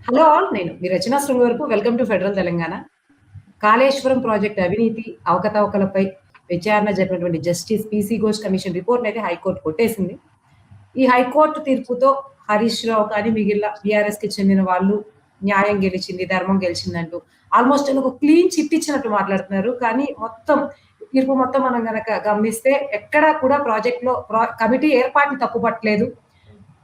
Hello all. నేను మీ Rachana Shrungavarapu. Welcome to Federal Telangana. Kaleshwaram project అవినీతి అవకతవకలపై విచారణ జరిపినటువంటి justice PC Ghosh commission report అయితే హైకోర్టు కొట్టేసింది. ఈ హైకోర్టు తీర్పుతో హరీష్ రావు కానీ మిగిలిన బీఆర్ఎస్ కి చెందిన వాళ్ళు న్యాయం గెలిచింది, ధర్మం గెలిచిందంటూ ఆల్మోస్ట్ ఒక క్లీన్ చిట్ ఇచ్చినట్టు మాట్లాడుతున్నారు. కానీ మొత్తం తీర్పు మొత్తం మనం గనక గమనిస్తే ఎక్కడా కూడా ప్రాజెక్ట్ లో కమిటీ ఏర్పాటుని తప్పుపట్టలేదు,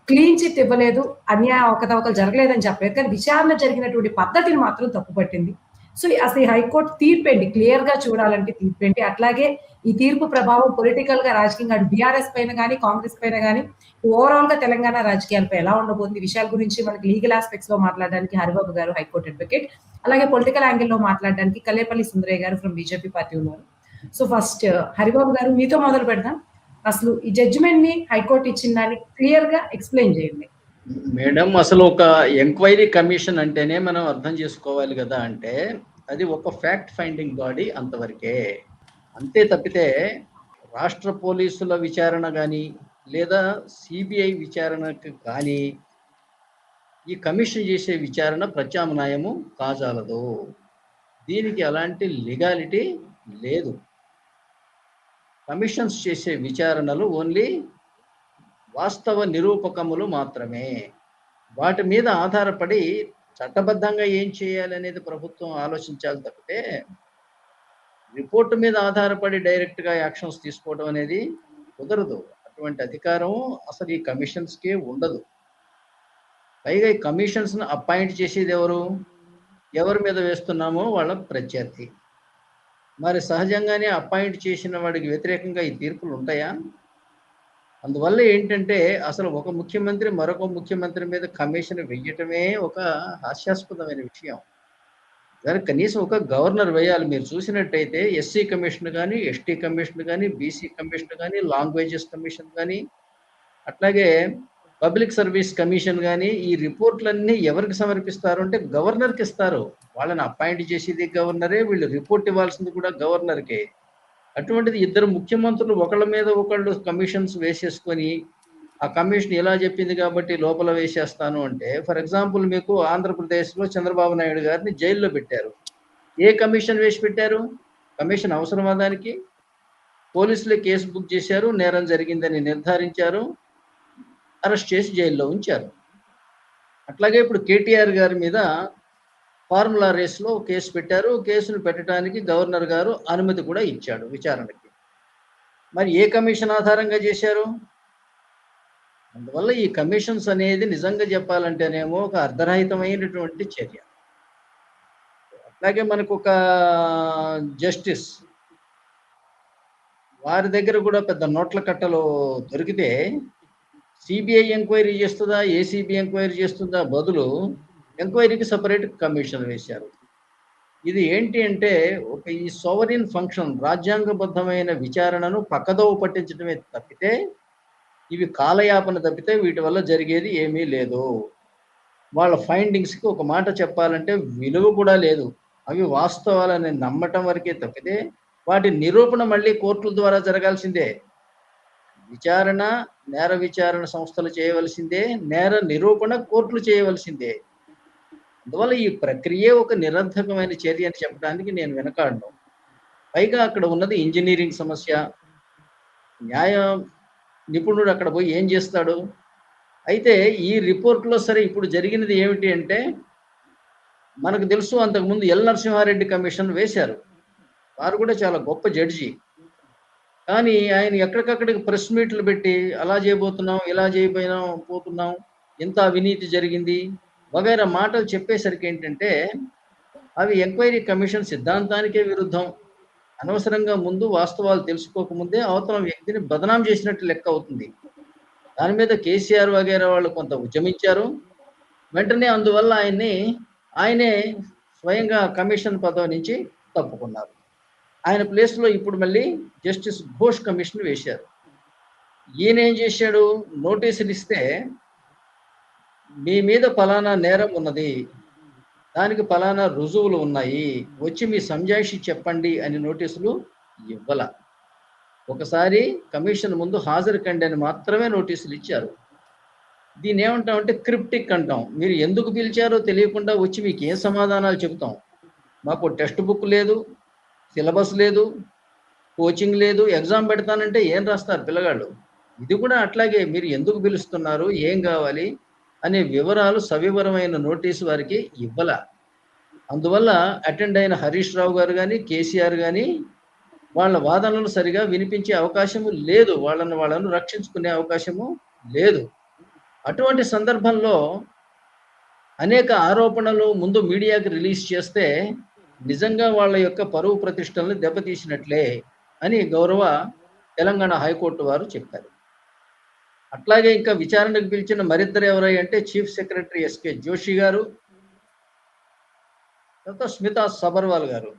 క్లీన్ చిట్ ఇవ్వలేదు, అన్యాయ అవకతవకలు జరగలేదని చెప్పలేదు. కానీ విచారణ జరిగినటువంటి పద్ధతిని మాత్రం తప్పుపట్టింది. సో అసలు ఈ హైకోర్టు తీర్పేంటి? క్లియర్ గా చూడాలంటే తీర్పేంటి? అట్లాగే ఈ తీర్పు ప్రభావం పొలిటికల్ గా, రాజకీయంగా అటు బీఆర్ఎస్ పైన గానీ, కాంగ్రెస్ పైన గానీ, ఓవరాల్ గా తెలంగాణ రాజకీయాలపై ఎలా ఉండబోతుంది? ఈ విషయాల గురించి మనకి లీగల్ ఆస్పెక్ట్స్ లో మాట్లాడడానికి హరిబాబు గారు, హైకోర్టు అడ్వకేట్, అలాగే పొలిటికల్ యాంగిల్ లో మాట్లాడడానికి కల్లేపల్లి సుందరయ్య గారు ఫ్రమ్ బీజేపీ పార్టీ ఉన్నారు. సో ఫస్ట్ హరిబాబు గారు మీతో మొదలు పెడదాం. అసలు ఈ జడ్జిమెంట్ ని హైకోర్టు ఇచ్చిన దాన్ని క్లియర్ గా ఎక్స్ప్లెయిన్ చేయండి. మేడం, అసలు ఒక ఎంక్వైరీ కమిషన్ అంటేనే మనం అర్థం చేసుకోవాలి కదా. అంటే అది ఒక ఫ్యాక్ట్ ఫైండింగ్ బాడీ అంతవరకే. అంతే తప్పితే రాష్ట్ర పోలీసుల విచారణ కానీ లేదా సిబిఐ విచారణకు కానీ ఈ కమిషన్ చేసే విచారణ ప్రత్యామ్నాయము కాజాలదు. దీనికి అలాంటి లీగాలిటీ లేదు. కమిషన్స్ చేసే విచారణలు ఓన్లీ వాస్తవ నిరూపకములు మాత్రమే. వాటి మీద ఆధారపడి చట్టబద్ధంగా ఏం చేయాలి అనేది ప్రభుత్వం ఆలోచించాలి తప్పితే రిపోర్టు మీద ఆధారపడి డైరెక్ట్గా యాక్షన్స్ తీసుకోవడం అనేది కుదరదు. అటువంటి అధికారం అసలు ఈ కమిషన్స్కే ఉండదు. పైగా ఈ కమిషన్స్ను అపాయింట్ చేసేది ఎవరు? ఎవరి మీద వేస్తున్నామో వాళ్ళ ప్రత్యర్థి. మరి సహజంగానే అపాయింట్ చేసిన వాడికి వ్యతిరేకంగా ఈ తీర్పులు ఉంటాయా? అందువల్ల ఏంటంటే అసలు ఒక ముఖ్యమంత్రి మరొక ముఖ్యమంత్రి మీద కమిషన్ వెయ్యటమే ఒక హాస్యాస్పదమైన విషయం. దానికి కనీసం ఒక గవర్నర్ వేయాలి. మీరు చూసినట్టయితే ఎస్సీ కమిషన్ కానీ, ఎస్టీ కమిషన్ కానీ, బీసీ కమిషన్ కానీ, లాంగ్వేజెస్ కమిషన్ కానీ, అట్లాగే పబ్లిక్ సర్వీస్ కమిషన్ కానీ ఈ రిపోర్ట్లన్నీ ఎవరికి సమర్పిస్తారు అంటే గవర్నర్కి ఇస్తారు. వాళ్ళని అపాయింట్ చేసేది గవర్నరే, వీళ్ళు రిపోర్ట్ ఇవ్వాల్సింది కూడా గవర్నర్కే. అటువంటిది ఇద్దరు ముఖ్యమంత్రులు ఒకళ్ళ మీద ఒకళ్ళు కమిషన్స్ వేసేసుకొని ఆ కమిషన్ ఇలా చెప్పింది కాబట్టి లోపల వేసేస్తాను అంటే, ఫర్ ఎగ్జాంపుల్ మీకు ఆంధ్రప్రదేశ్లో చంద్రబాబు నాయుడు గారిని జైల్లో పెట్టారు. ఏ కమిషన్ వేసి పెట్టారు? కమిషన్ అవసరమా దానికి? పోలీసులే కేసు బుక్ చేశారు, నేరం జరిగిందని నిర్ధారించారు, అరెస్ట్ చేసి జైల్లో ఉంచారు. అట్లాగే ఇప్పుడు కేటీఆర్ గారి మీద ఫార్ములా రేస్లో కేసు పెట్టారు. కేసును పెట్టడానికి గవర్నర్ గారు అనుమతి కూడా ఇచ్చాడు విచారణకి. మరి ఏ కమిషన్ ఆధారంగా చేశారు? అందువల్ల ఈ కమిషన్స్ అనేది నిజంగా చెప్పాలంటేనేమో ఒక అర్ధరహితమైనటువంటి చర్య. అట్లాగే మనకు ఒక జస్టిస్ వారి దగ్గర కూడా పెద్ద నోట్ల కట్టలు దొరికితే సిబిఐ ఎంక్వైరీ చేస్తుందా, ఏసీబీ ఎంక్వైరీ చేస్తుందా బదులు ఎంక్వైరీకి సపరేట్ కమిషన్ వేశారు. ఇది ఏంటి అంటే ఒక ఈ సోవరిన్ ఫంక్షన్, రాజ్యాంగబద్ధమైన విచారణను పక్కదోవ పట్టించడమే తప్పితే ఇవి కాలయాపన తప్పితే వీటి వల్ల జరిగేది ఏమీ లేదు. వాళ్ళ ఫైండింగ్స్కి ఒక మాట చెప్పాలంటే విలువ కూడా లేదు. అవి వాస్తవాలని నమ్మటం వరకే తప్పితే వాటి నిరూపణ మళ్ళీ కోర్టుల ద్వారా జరగాల్సిందే. విచారణ, నేర విచారణ సంస్థలు చేయవలసిందే, నేర నిరూపణ కోర్టులు చేయవలసిందే. అందువల్ల ఈ ప్రక్రియ ఒక నిరర్ధకమైన చర్య అని చెప్పడానికి నేను వెనకాడను. పైగా అక్కడ ఉన్నది ఇంజనీరింగ్ సమస్య. న్యాయ నిపుణుడు అక్కడ పోయి ఏం చేస్తాడు? అయితే ఈ రిపోర్ట్లో సరే ఇప్పుడు జరిగినది ఏమిటి అంటే, మనకు తెలుసు అంతకుముందు ఎల్ నరసింహారెడ్డి కమిషన్ వేశారు. వారు కూడా చాలా గొప్ప జడ్జి. కానీ ఆయన ఎక్కడికక్కడికి ప్రెస్ మీట్లు పెట్టి అలా చేయబోతున్నాం, ఇలా పోతున్నాం, ఇంత అవినీతి జరిగింది వగైరా మాటలు చెప్పేసరికి ఏంటంటే అవి ఎంక్వైరీ కమిషన్ సిద్ధాంతానికే విరుద్ధం. అనవసరంగా ముందు వాస్తవాలు తెలుసుకోకముందే అవతల వ్యక్తిని బదనాం చేసినట్టు లెక్క అవుతుంది. దాని మీద కేసీఆర్ వగైరా వాళ్ళు కొంత ఉద్యమించారు. వెంటనే అందువల్ల ఆయనే స్వయంగా కమిషన్ పదవి నుంచి తప్పుకున్నారు. ఆయన ప్లేస్లో ఇప్పుడు మళ్ళీ జస్టిస్ ఘోష్ కమిషన్ వేశారు. ఈయన ఏం చేశాడు? నోటీసులు ఇస్తే మీ మీద ఫలానా నేరం ఉన్నది, దానికి ఫలానా రుజువులు ఉన్నాయి, వచ్చి మీ సంజాయిషి చెప్పండి అని నోటీసులు ఇవ్వాల. ఒకసారి కమిషన్ ముందు హాజరు కండి అని మాత్రమే నోటీసులు ఇచ్చారు. దీన్ని ఏమంటామంటే క్రిప్టిక్ అంటాం. మీరు ఎందుకు పిలిచారో తెలియకుండా వచ్చి మీకు ఏం సమాధానాలు చెబుతాం. మాకు టెక్స్ట్ బుక్ లేదు, సిలబస్ లేదు, కోచింగ్ లేదు, ఎగ్జామ్ పెడతానంటే ఏం రాస్తారు పిల్లగాళ్ళు? ఇది కూడా అట్లాగే మీరు ఎందుకు పిలుస్తున్నారు, ఏం కావాలి అనే వివరాలు సవివరమైన నోటీసు వారికి ఇవ్వల. అందువల్ల అటెండ్ అయిన హరీష్ రావు గారు కానీ, కేసీఆర్ కానీ వాళ్ళ వాదనలు సరిగా వినిపించే అవకాశము లేదు. వాళ్ళను రక్షించుకునే అవకాశము లేదు. అటువంటి సందర్భంలో అనేక ఆరోపణలు ముందు మీడియాకి రిలీజ్ చేస్తే నిజంగా వాళ్ళ యొక్క పరువు ప్రతిష్టలను దెబ్బతీసినట్లే అని గౌరవ తెలంగాణ హైకోర్టు వారు చెప్పారు. అట్లాగే ఇంకా విచారణకు పిలిచిన మరిద్దరు ఎవరై అంటే చీఫ్ సెక్రటరీ ఎస్కే జోషి గారు, తర్వాత స్మితా సబర్వాల్ గారు.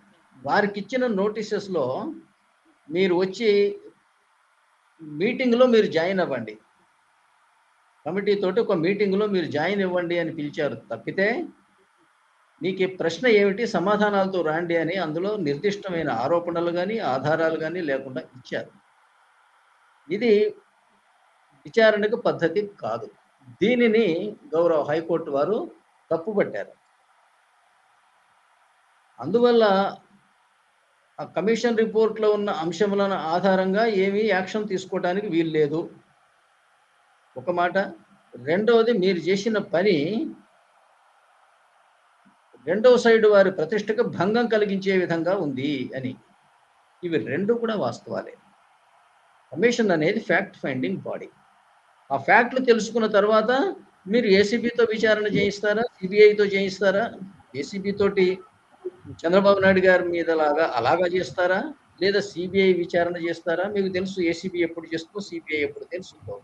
వారికి ఇచ్చిన నోటీసెస్లో మీరు వచ్చి మీటింగ్లో మీరు జాయిన్ అవ్వండి, కమిటీ తోటి ఒక మీటింగ్లో మీరు జాయిన్ ఇవ్వండి అని పిలిచారు తప్పితే మీకు ఈ ప్రశ్న ఏమిటి, సమాధానాలతో రాండి అని అందులో నిర్దిష్టమైన ఆరోపణలు కానీ ఆధారాలు కానీ లేకుండా ఇచ్చారు. ఇది విచారణకు పద్ధతి కాదు. దీనిని గౌరవ హైకోర్టు వారు తప్పుపట్టారు. అందువల్ల ఆ కమిషన్ రిపోర్ట్లో ఉన్న అంశములను ఆధారంగా ఏమీ యాక్షన్ తీసుకోవడానికి వీలు లేదు ఒక మాట. రెండవది, మీరు చేసిన పని రెండవ సైడ్ వారి ప్రతిష్టకు భంగం కలిగించే విధంగా ఉంది అని. ఇవి రెండు కూడా వాస్తవాలే. కమిషన్ అనేది ఫ్యాక్ట్ ఫైండింగ్ బాడీ. ఆ ఫ్యాక్ట్లు తెలుసుకున్న తర్వాత మీరు ఏసీబీతో విచారణ చేయిస్తారా, సిబిఐతో చేయిస్తారా? ఏసీబీ తోటి చంద్రబాబు నాయుడు గారి మీద అలాగా చేస్తారా, లేదా సిబిఐ విచారణ చేస్తారా? మీకు తెలుసు ఏసీబీ ఎప్పుడు చేస్తుందో, సిబిఐ ఎప్పుడు తెలుస్తుందో.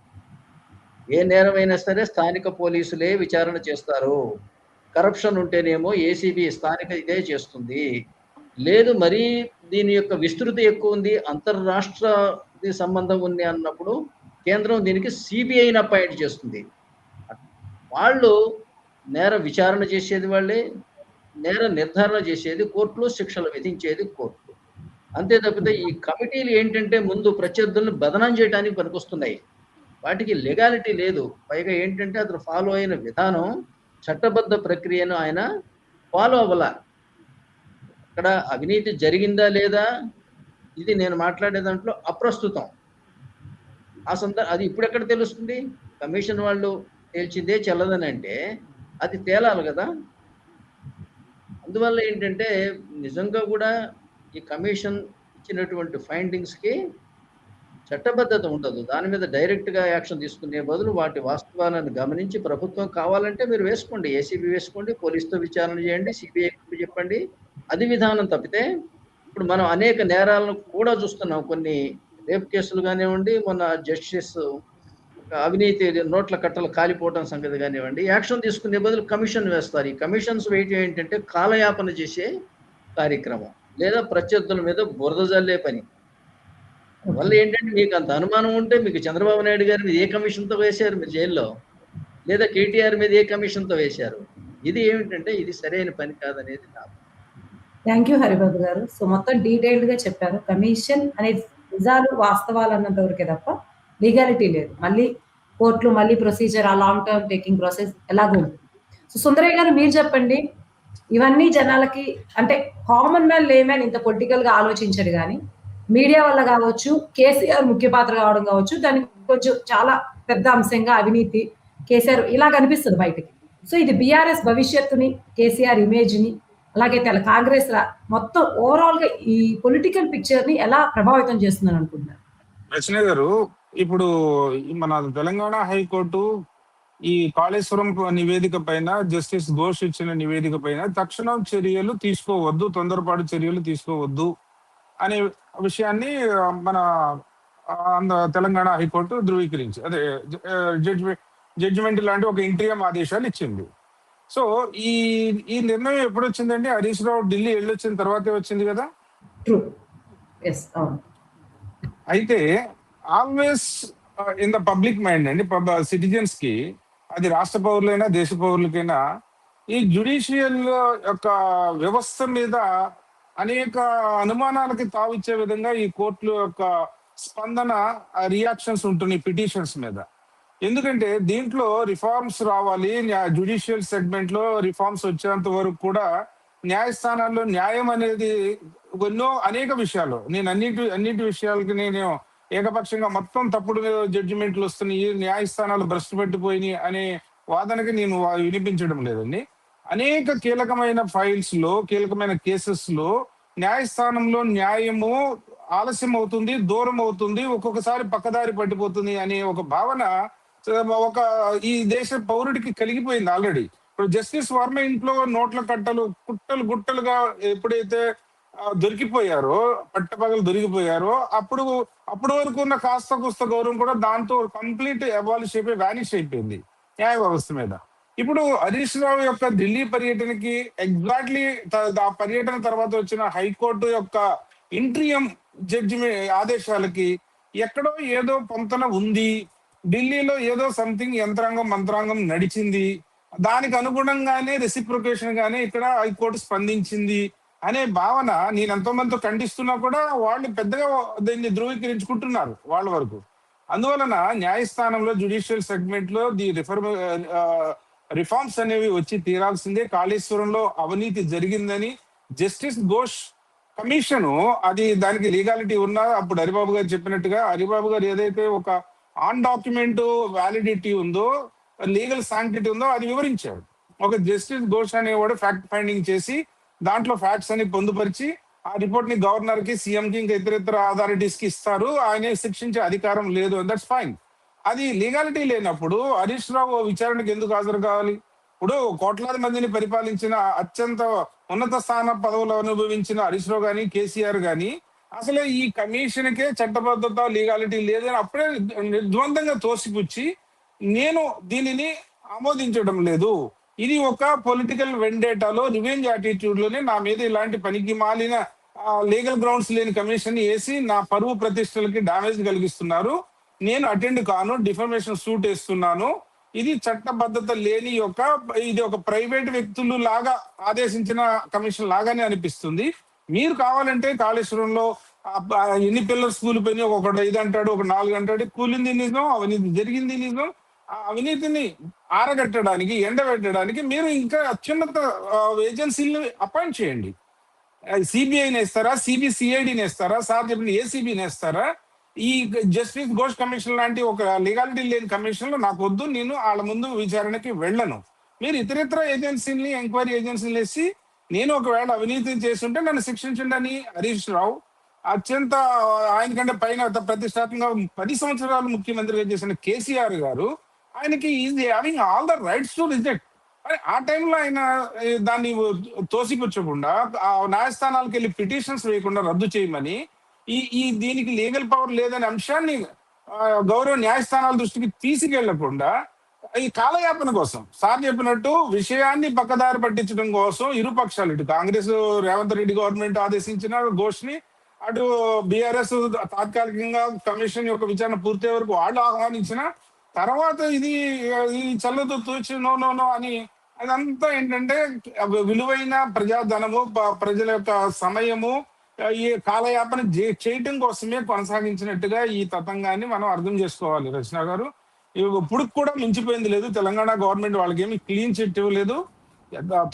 ఏ నేరమైనా సరే స్థానిక పోలీసులే విచారణ చేస్తారు. కరప్షన్ ఉంటేనేమో ఏసీబీ స్థానిక ఇదే చేస్తుంది. లేదు మరీ దీని యొక్క విస్తృతి ఎక్కువ ఉంది, అంతర్రాష్ట్ర సంబంధం ఉంది అన్నప్పుడు కేంద్రం దీనికి సిబిఐని అపాయింట్ చేస్తుంది. వాళ్ళు నేర విచారణ చేసేది వాళ్ళే, నేర నిర్ధారణ చేసేది కోర్టులు, శిక్షలు విధించేది కోర్టులు. అంతే తప్పితే ఈ కమిటీలు ఏంటంటే ముందు ప్రత్యర్థులను బదనాం చేయడానికి పనికొస్తున్నాయి. వాటికి లెగాలిటీ లేదు. పైగా ఏంటంటే అతను ఫాలో అయిన విధానం, చట్టబద్ధ ప్రక్రియను ఆయన ఫాలో అవ్వాల. అక్కడ అవినీతి జరిగిందా లేదా ఇది నేను మాట్లాడే దాంట్లో అప్రస్తుతం. అది ఇప్పుడు ఎక్కడ తెలుస్తుంది? కమిషన్ వాళ్ళు తేల్చిందే చెల్లదని అంటే అది తేలాలి కదా. అందువల్ల ఏంటంటే నిజంగా కూడా ఈ కమిషన్ ఇచ్చినటువంటి ఫైండింగ్స్కి చట్టబద్ధత ఉండదు. దాని మీద డైరెక్ట్గా యాక్షన్ తీసుకునే బదులు వాటి వాస్తవాలను గమనించి ప్రభుత్వం కావాలంటే మీరు వేసుకోండి, ఏసీబీ వేసుకోండి, పోలీసుతో విచారణ చేయండి, సిబిఐ చెప్పండి, అది విధానం తప్పితే ఇప్పుడు మనం అనేక నేరాలను కూడా చూస్తున్నాం. కొన్ని రేప్ కేసులు కానివ్వండి, మొన్న జస్టిస్ అవినీతి నోట్ల కట్టలు కాలిపోవడం సంగతి కానివ్వండి, యాక్షన్ తీసుకునే బదులు కమిషన్ వేస్తారు. ఈ కమిషన్స్ వేయటం ఏంటంటే కాలయాపన చేసే కార్యక్రమం, లేదా ప్రత్యర్థుల మీద బురద జల్లే పని. వల్ల ఏంటంటే మీకు అంత అనుమానం ఉంటే మీకు చంద్రబాబు నాయుడు గారి మీద ఏ కమిషన్తో వేశారు మీరు జైల్లో, లేదా కేటీఆర్ మీద ఏ కమిషన్తో వేశారు? ఇది ఏమిటంటే ఇది సరైన పని కాదనేది నా. థ్యాంక్ యూ హరిబాబు గారు. సో మొత్తం డీటెయిల్డ్గా చెప్పారు. కమిషన్ అనేది నిజాలు వాస్తవాలు అన్నంత వరకే తప్ప లీగాలిటీ లేదు. మళ్ళీ కోర్టులు, మళ్ళీ ప్రొసీజర్, ఆ లాంగ్ టర్మ్ టేకింగ్ ప్రాసెస్ ఎలాగో ఉంటుంది. సో సుందరయ్య గారు మీరు చెప్పండి, ఇవన్నీ జనాలకి అంటే కామన్ మ్యాన్ లేమని ఇంత పొలిటికల్గా ఆలోచించడు కానీ మీడియా వల్ల కావచ్చు, కేసీఆర్ ముఖ్య పాత్ర కావడం కావచ్చు, దానికి కొంచెం చాలా పెద్ద అంశంగా అవినీతి, కేసీఆర్ ఇలా కనిపిస్తుంది బయటకి. సో ఇది బీఆర్ఎస్ భవిష్యత్తుని, కేసీఆర్ ఇమేజ్ని, అలాగే కాంగ్రెస్ మొత్తం ఓవరాల్ గా ఈ పొలిటికల్ పిక్చర్ ని ఎలా ప్రభావితం చేస్తుందని అనుకుంటున్నారు? రచన గారు, ఇప్పుడు మన తెలంగాణ హైకోర్టు ఈ కాళేశ్వరం నివేదిక పైన జస్టిస్ ఘోష్ ఇచ్చిన నివేదిక పైన తక్షణం చర్యలు తీసుకోవద్దు, తొందరపాటు చర్యలు తీసుకోవద్దు అనే విషయాన్ని మన తెలంగాణ హైకోర్టు ధృవీకరించి అదే జడ్జిమెంట్ లాంటి ఒక ఇంటీరియం ఆదేశాలు ఇచ్చింది. సో ఈ నిర్ణయం ఎప్పుడు వచ్చిందండి? హరీష్ రావు ఢిల్లీ వెళ్ళొచ్చిన తర్వాతే వచ్చింది కదా. అయితే always in the public mind అండి, సిటిజన్స్ కి, అది రాష్ట్ర పౌరులైనా దేశ పౌరులకైనా, ఈ జ్యుడిషియల్ యొక్క వ్యవస్థ మీద అనేక అనుమానాలకి తావిచ్చే విధంగా ఈ కోర్టుల యొక్క స్పందన, రియాక్షన్స్ ఉంటున్నాయి పిటిషన్స్ మీద. ఎందుకంటే దీంట్లో రిఫార్మ్స్ రావాలి, జ్యుడిషియల్ సెగ్మెంట్ లో రిఫార్మ్స్ వచ్చేంత వరకు కూడా న్యాయస్థానాల్లో న్యాయం అనేది అనేక విషయాలు, నేను అన్నిటి విషయాలకి నేను ఏకపక్షంగా మొత్తం తప్పుడు జడ్జిమెంట్లు వస్తున్నాయి, న్యాయస్థానాలు భ్రష్టు పెట్టిపోయినాయి అనే వాదనకి నేను వినిపించడం లేదండి. అనేక కీలకమైన ఫైల్స్ లో, కీలకమైన కేసెస్ లో న్యాయస్థానంలో న్యాయము ఆలస్యం అవుతుంది, దూరం అవుతుంది, ఒక్కొక్కసారి పక్కదారి పట్టిపోతుంది అనే ఒక భావన ఒక ఈ దేశ పౌరుడికి కలిగిపోయింది ఆల్రెడీ. ఇప్పుడు జస్టిస్ వర్మ ఇంట్లో నోట్ల కట్టలు గుట్టలుగా ఎప్పుడైతే దొరికిపోయారో, పట్టపగలు దొరికిపోయారో, అప్పుడు వరకు ఉన్న కాస్త కుస్త గౌరవం కూడా దాంతో కంప్లీట్ అబాలిష్ అయిపోయి వానిష్ అయిపోయింది న్యాయ వ్యవస్థ మీద. ఇప్పుడు హరీష్ రావు యొక్క ఢిల్లీ పర్యటనకి ఎగ్జాక్ట్లీ ఆ పర్యటన తర్వాత వచ్చిన హైకోర్టు యొక్క ఇంట్రియం జడ్జిమెంట్ ఆదేశాలకి ఎక్కడో ఏదో పొంతన ఉంది, ఢిల్లీలో ఏదో సంథింగ్ మంత్రాంగం నడిచింది, దానికి అనుగుణంగానే రెసిప్రొకేషన్ గానే ఇక్కడ హైకోర్టు స్పందించింది అనే భావన నేను ఎంతో మందితో ఖండిస్తున్నా కూడా వాళ్ళు పెద్దగా దీన్ని ధృవీకరించుకుంటున్నారు వాళ్ళ వరకు. అందువలన న్యాయస్థానంలో జ్యుడిషియల్ సెగ్మెంట్ లో రిఫార్మ్స్ అనేవి వచ్చి తీరాల్సిందే. కాళేశ్వరంలో అవినీతి జరిగిందని జస్టిస్ ఘోష్ కమిషన్ అది దానికి లీగాలిటీ ఉన్నా, అప్పుడు హరిబాబు గారు చెప్పినట్టుగా హరిబాబు గారు ఏదైతే ఒక ఆన్ డాక్యుమెంట్ వ్యాలిడిటీ ఉందో, లీగల్ శాంక్టిటీ ఉందో అది వివరించాడు. ఒక జస్టిస్ ఘోష్ అనేవాడు ఫ్యాక్ట్ ఫైండింగ్ చేసి దాంట్లో ఫ్యాక్ట్స్ అని పొందుపరిచి ఆ రిపోర్ట్ ని గవర్నర్ కి, సీఎం కి, ఇంకా ఇతర అథారిటీస్ కి ఇస్తారు. ఆయన శిక్షించే అధికారం లేదు, దట్స్ ఫైన్. అది లీగాలిటీ లేనప్పుడు హరీష్ రావు విచారణకు ఎందుకు హాజరు కావాలి? ఇప్పుడు కోట్లాది మందిని పరిపాలించిన, అత్యంత ఉన్నత స్థాన పదవులు అనుభవించిన హరీష్ రావు గాని, కేసీఆర్ గాని అసలు ఈ కమిషన్ కే చట్టబద్ధత, లీగాలిటీ లేదని అప్పుడే నిర్ద్వందంగా తోసిపుచ్చి నేను దీనిని ఆమోదించడం లేదు, ఇది ఒక పొలిటికల్ వెండేటాలో, రివెంజ్ యాటిట్యూడ్ లోనే నా మీద ఇలాంటి పనికి మాలిన లీగల్ గ్రౌండ్స్ లేని కమిషన్ వేసి నా పరువు ప్రతిష్టలకి డామేజ్ కలిగిస్తున్నారు, నేను అటెండ్ కాను, డిఫర్మేషన్ సూట్ వేస్తున్నాను, ఇది చట్టబద్ధత లేని ఇది ఒక ప్రైవేట్ వ్యక్తులు లాగా ఆదేశించిన కమిషన్ లాగానే అనిపిస్తుంది. మీరు కావాలంటే కాళేశ్వరంలో ఎన్ని పిల్లర్స్ కూలిపోయినాయి, ఒకటి 5 అంటాడు, ఒక 4 అంటాడు, కూలింది నిజం, అవినీతి జరిగింది నిజం. ఆ అవినీతిని ఆరగట్టడానికి, ఎండబెట్టడానికి మీరు ఇంకా అత్యున్నత ఏజెన్సీలను అపాయింట్ చేయండి. సిబిఐని వేస్తారా, సిబిసిఐడిని వేస్తారా, సార్ చెప్పిన ఏసీబీని వేస్తారా? ఈ జస్టిస్ ఘోష్ కమిషన్ లాంటి ఒక లీగాలిటీ లేని కమిషన్ లో నాకు వద్దు, నేను వాళ్ళ ముందు విచారణకి వెళ్ళను. మీరు ఇతరితర ఏజెన్సీని, ఎంక్వైరీ ఏజెన్సీలు వేసి నేను ఒకవేళ అవినీతి చేస్తుంటే నన్ను శిక్షించండి అని హరీష్ రావు, అత్యంత ఆయన కంటే పైన ప్రతిష్టాత్మకంగా 10 సంవత్సరాలు ముఖ్యమంత్రిగా చేసిన కేసీఆర్ గారు, ఆయనకి is having all the rights to reject. ఆ టైంలో ఆయన దాన్ని తోసిపుచ్చకుండా న్యాయస్థానాలకు వెళ్ళి పిటిషన్స్ వేయకుండా రద్దు చేయమని, దీనికి లీగల్ పవర్ లేదనే అంశాన్ని గౌరవ న్యాయస్థానాల దృష్టికి తీసుకెళ్లకుండా ఈ కాలయాపన కోసం, సార్ చెప్పినట్టు విషయాన్ని పక్కదారి పట్టించడం కోసం ఇరు పక్షాలు, ఇటు కాంగ్రెస్ రేవంత్ రెడ్డి గవర్నమెంట్ ఆదేశించిన ఘోష్ ని, అటు బీఆర్ఎస్ తాత్కాలికంగా కమిషన్ యొక్క విచారణ పూర్తయ్యే వరకు వాళ్ళు ఆహ్వానించిన తర్వాత ఇది చల్లతో తూచి నో అని అదంతా ఏంటంటే విలువైన ప్రజాధనము, ప్రజల యొక్క సమయము ఈ కాలయాపన చేయటం కోసమే కొనసాగించినట్టుగా ఈ తతంగాన్ని మనం అర్థం చేసుకోవాలి. రచన గారు, ఇప్పుడు కూడా మించిపోయింది లేదు. తెలంగాణ గవర్నమెంట్ వాళ్ళకి ఏమి క్లీన్ చిట్ ఇవ్వలేదు.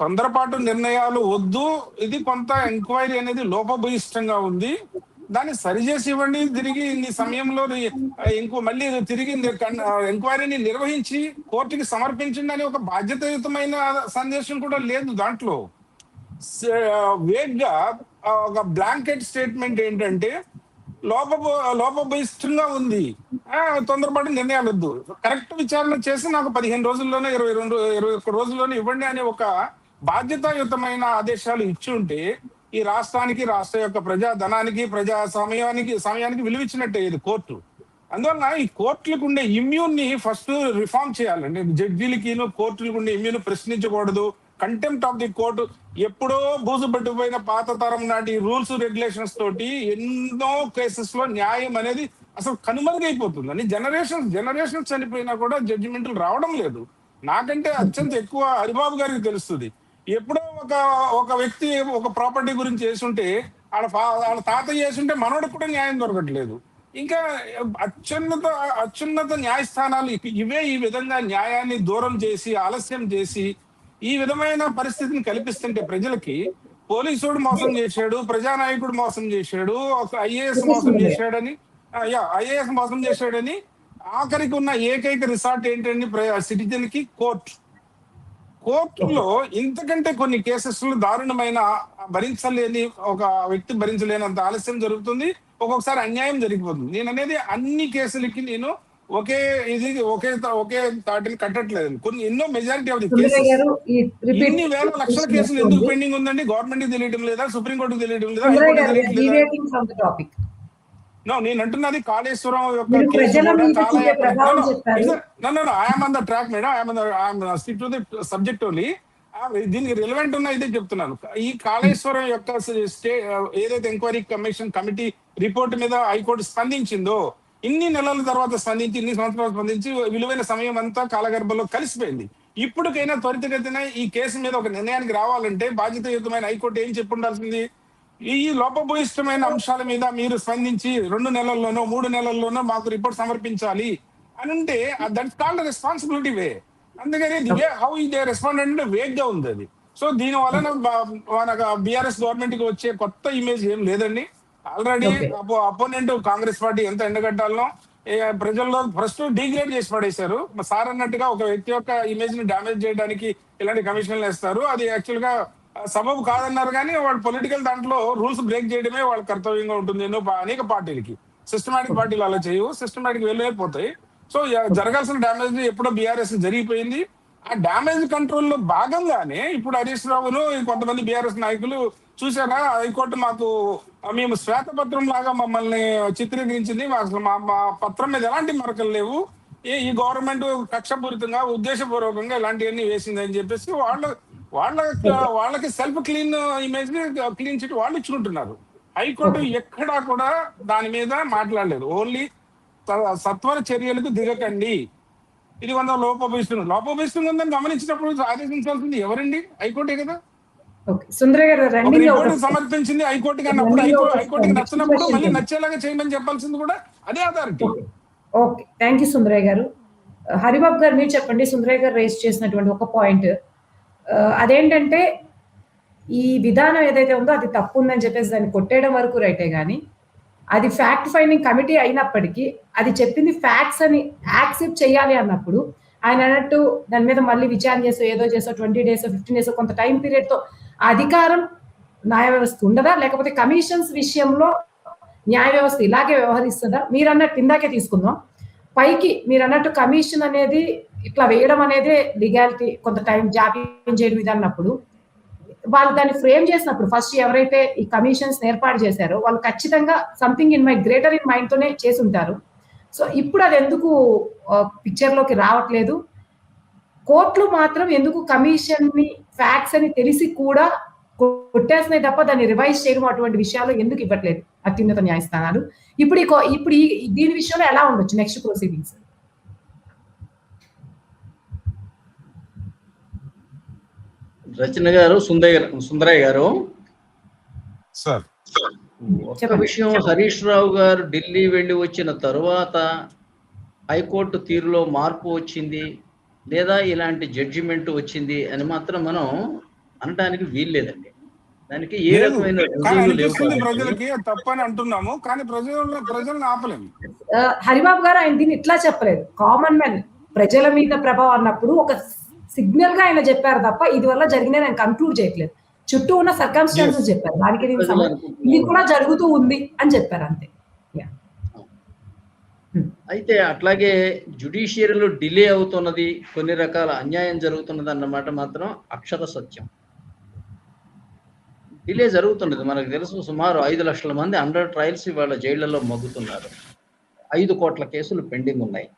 తొందరపాటు నిర్ణయాలు వద్దు, ఇది కొంత ఎంక్వైరీ అనేది లోపభూయిష్టంగా ఉంది, దాన్ని సరిచేసి ఇవ్వండి, తిరిగి ఇన్ని సమయంలో మళ్ళీ తిరిగి ఎంక్వైరీని నిర్వహించి కోర్టుకి సమర్పించండి అని ఒక బాధ్యతాయుతమైన సందేశం కూడా లేదు దాంట్లో. వేగ్ గా ఒక బ్లాంకెట్ స్టేట్మెంట్ ఏంటంటే లోపభూయిష్టంగా ఉంది, తొందరపాటు నిర్ణయాలు వద్దు, కరెక్ట్ విచారణ చేసి నాకు 15 రోజుల్లోనే 21 రోజుల్లోనే ఇవ్వండి అనే ఒక బాధ్యతాయుతమైన ఆదేశాలు ఇచ్చి ఉంటే ఈ రాష్ట్రానికి, రాష్ట్ర యొక్క ప్రజా ధనానికి, ప్రజా సమయానికి విలువిచ్చినట్టే ఇది కోర్టు. అందువల్ల ఈ కోర్టులకు ఉండే ఇమ్యూన్ ని ఫస్ట్ రిఫార్మ్ చేయాలండి. జడ్జీలకి, కోర్టులకు ఉండే ఇమ్యూన్ ప్రశ్నించకూడదు. కంటెంప్ట్ ఆఫ్ ది కోర్టు, ఎప్పుడో బూజు పట్టిపోయిన పాత తరం నాటి రూల్స్ రెగ్యులేషన్స్ తోటి ఎన్నో కేసెస్ లో న్యాయం అనేది అసలు కనుమరుగైపోతుందని, జనరేషన్స్ చనిపోయినా కూడా జడ్జిమెంట్లు రావడం లేదు. నాకంటే అత్యంత ఎక్కువ హరిబాబు గారికి తెలుస్తుంది. ఎప్పుడో ఒక వ్యక్తి ఒక ప్రాపర్టీ గురించి చేస్తుంటే వాళ్ళ తాత చేస్తుంటే మనోడికి కూడా న్యాయం దొరకట్లేదు. ఇంకా అత్యున్నత అత్యున్నత న్యాయస్థానాలు ఇవే ఈ విధంగా న్యాయాన్ని దూరం చేసి ఆలస్యం చేసి ఈ విధమైన పరిస్థితిని కల్పిస్తుంటే ప్రజలకి పోలీసుడు మోసం చేశాడు, ప్రజానాయకుడు మోసం చేశాడు, ఒక ఐఏఎస్ మోసం చేశాడని, ఐఏఎస్ మోసం చేశాడని ఆఖరికి ఉన్న ఏకైక రిసార్ట్ ఏంటండి సిటిజన్ కి కోర్టులో ఇంతకంటే కొన్ని కేసెస్ దారుణమైన భరించలేని ఒక వ్యక్తి భరించలేనంత ఆలస్యం జరుగుతుంది, ఒక్కొక్కసారి అన్యాయం జరిగిపోతుంది. నేను అనేది అన్ని కేసులకి నేను ఒకే తాటిని కట్టట్లేదు. కొన్ని ఎన్నో మెజారిటీ ఆఫ్ ది కేసెస్ ఇన్ని వేల లక్షల కేసులు ఎందుకు పెండింగ్ ఉందండి? గవర్నమెంట్ కి తెలియడం లేదా? సుప్రీంకోర్టుకు తెలియడం లేదా? హైకోర్టుకు తెలియడం లేదా? నో, నేను అంటున్నది కాళేశ్వరం యొక్క case I'm on the track madam, I'm stick to the subject only. దీనికి రిలవెంట్ ఉన్న ఇదే చెప్తున్నాను. ఈ కాళేశ్వరం యొక్క ఏదైతే ఎంక్వైరీ కమిటీ రిపోర్ట్ మీద హైకోర్టు స్పందించిందో, ఇన్ని నెలల తర్వాత స్పందించి, ఇన్ని సంవత్సరాలు స్పందించి విలువైన సమయం అంతా కాలగర్భంలో కలిసిపోయింది. ఇప్పటికైనా త్వరితగతిన ఈ కేసు మీద ఒక నిర్ణయానికి రావాలంటే బాధ్యతాయుతమైన హైకోర్టు ఏం చెప్పి ఉండాల్సింది? ఈ లోపభూయిష్టమైన అంశాల మీద మీరు స్పందించి 2 నెలల్లోనో 3 నెలల్లోనో మాకు రిపోర్ట్ సమర్పించాలి అని అంటే దట్స్ కాల్డ్ రెస్పాన్సిబిలిటీ వే. అందుకని the way how they respond అంటే వేగ్ గా ఉంది అది. సో దీని వలన మన బీఆర్ఎస్ గవర్నమెంట్ కి వచ్చే కొత్త ఇమేజ్ ఏం లేదండి. ఆల్రెడీ అపోనెంట్ కాంగ్రెస్ పార్టీ ఎంత ఎండగట్టాలనో ప్రజల్లో ఫస్ట్ డిగ్రేడ్ చేసి పడేశారు. సార్ అన్నట్టుగా ఒక వ్యక్తి యొక్క ఇమేజ్ ని డామేజ్ చేయడానికి ఇలాంటి కమిషన్లు వేస్తారు. అది యాక్చువల్ గా సబబు కాదన్నారు, కానీ వాళ్ళు పొలిటికల్ దాంట్లో రూల్స్ బ్రేక్ చేయడమే వాళ్ళ కర్తవ్యంగా ఉంటుంది. అనేక పార్టీలకి సిస్టమాటిక్ పార్టీలు అలా చేయవు, సిస్టమాటిక్ వెళ్ళిపోతాయి. సో జరగాల్సిన డ్యామేజ్ ఎప్పుడో బీఆర్ఎస్ జరిగిపోయింది. ఆ డ్యామేజ్ కంట్రోల్ లో భాగంగానే ఇప్పుడు హరీష్ రావును కొంతమంది బీఆర్ఎస్ నాయకులు చూసారా, హైకోర్టు మాకు మేము శ్వేతపత్రం లాగా మమ్మల్ని చిత్రీకరించింది, మా పత్రం మీద ఎలాంటి మరకలు లేవు, ఈ గవర్నమెంట్ కక్షపూరితంగా ఉద్దేశపూర్వకంగా ఇలాంటివన్నీ వేసింది అని చెప్పేసి వాళ్ళకి self clean image clean chit వాళ్ళు ఇచ్చుకుంటున్నారు. హైకోర్టు ఎక్కడా కూడా దాని మీద మాట్లాడలేదు. ఓన్లీ సత్వర చర్యలకు దిగకండి, ఇది కొంత లోపభూయిష్టంగా ఉందని గమనించినప్పుడు ఆదేశించాల్సింది ఎవరండి? హైకోర్టే కదా. రిపోర్ట్ సమర్పించింది హైకోర్టుకి అన్నప్పుడు హైకోర్టుకి నచ్చినప్పుడు మళ్ళీ నచ్చేలాగా చేయమని చెప్పాల్సింది కూడా అదే authority. Okay, thank you Sundarayya గారు. హరిబాబు గారు మీరు చెప్పండి. సుందరయ్య గారు రేస్ చేసినటువంటి ఒక పాయింట్ అదేంటంటే, ఈ విధానం ఏదైతే ఉందో అది తప్పు ఉందని చెప్పేసి దాన్ని కొట్టేయడం వరకు రైటే, కానీ అది ఫ్యాక్ట్ ఫైండింగ్ కమిటీ అయినప్పటికీ అది చెప్పింది ఫ్యాక్ట్స్ అని యాక్సెప్ట్ చేయాలి అన్నప్పుడు ఆయన అన్నట్టు దాని మీద మళ్ళీ విచారణ చేసో ఏదో చేసో 20 days 15 days కొంత టైం పీరియడ్ తో అధికారం న్యాయ వ్యవస్థ ఉండదా? లేకపోతే కమిషన్స్ విషయంలో న్యాయ వ్యవస్థ ఇలాగే వ్యవహరిస్తుందా? మీరు అన్నట్టు ఇందాకే తీసుకుందాం, పైకి మీరు అన్నట్టు కమిషన్ అనేది ఇట్లా వేయడం అనేది లీగాలిటీ, కొంత టైం జాప్యం చేయడం ఇది అన్నప్పుడు వాళ్ళు దాన్ని ఫ్రేమ్ చేసినప్పుడు ఫస్ట్ ఎవరైతే ఈ కమిషన్స్ ఏర్పాటు చేశారో వాళ్ళు ఖచ్చితంగా something in my greater in mind తోనే చేసి ఉంటారు. సో ఇప్పుడు అది ఎందుకు పిక్చర్ లోకి రావట్లేదు? కోర్టులు మాత్రం ఎందుకు కమిషన్ ని ఫ్యాక్ట్స్ అని తెలిసి కూడా కొట్టేస్తున్నాయి తప్ప దాన్ని రివైజ్ చేయడం అటువంటి విషయాలు ఎందుకు ఇవ్వట్లేదు అత్యున్నత న్యాయస్థానాలు? ఇప్పుడు దీని విషయంలో ఎలా ఉండొచ్చు నెక్స్ట్ ప్రొసీడింగ్స్? రచన గారు, సుందరయ్య గారు, సార్ ఒక విషయం, హరీష్ రావు గారు ఢిల్లీ వెళ్ళి వచ్చిన తరువాత హైకోర్టు తీరులో మార్పు వచ్చింది లేదా ఇలాంటి జడ్జిమెంట్ వచ్చింది అని మాత్రం మనం అనడానికి వీల్లేదండి. దానికి ఏ రకమైన ప్రజలకి తప్పని అంటున్నాము, కానీ ప్రజలను ఆపలేము. హరిబాబు గారు ఆయన దీన్ని ఇట్లా చెప్పలేదు. కామన్ మ్యాన్ ప్రజల మీద ప్రభావం అన్నప్పుడు ఒక సిగ్నల్ గా ఆయన చెప్పారు తప్ప ఇది వల్ల జరిగిన ఆయన కన్క్లూడ్ చేయట్లేదు. చుట్టూ ఉన్న సర్కమ్స్టాన్సెస్ చెప్పారు, దానికి ఇది కూడా జరుగుతూ ఉంది అని చెప్పారు, అంతే. అయితే అట్లాగే జ్యుడిషియరీలో డిలే అవుతున్నది, కొన్ని రకాల అన్యాయం జరుగుతున్నది అన్నమాట మాత్రం అక్షర సత్యం. డిలే జరుగుతున్నది మనకు తెలుసు. సుమారు 5 లక్షల మంది అండర్ ట్రయల్స్ ఇవాళ జైళ్లలో మగ్గుతున్నారు. 5 కోట్ల కేసులు పెండింగ్ ఉన్నాయి.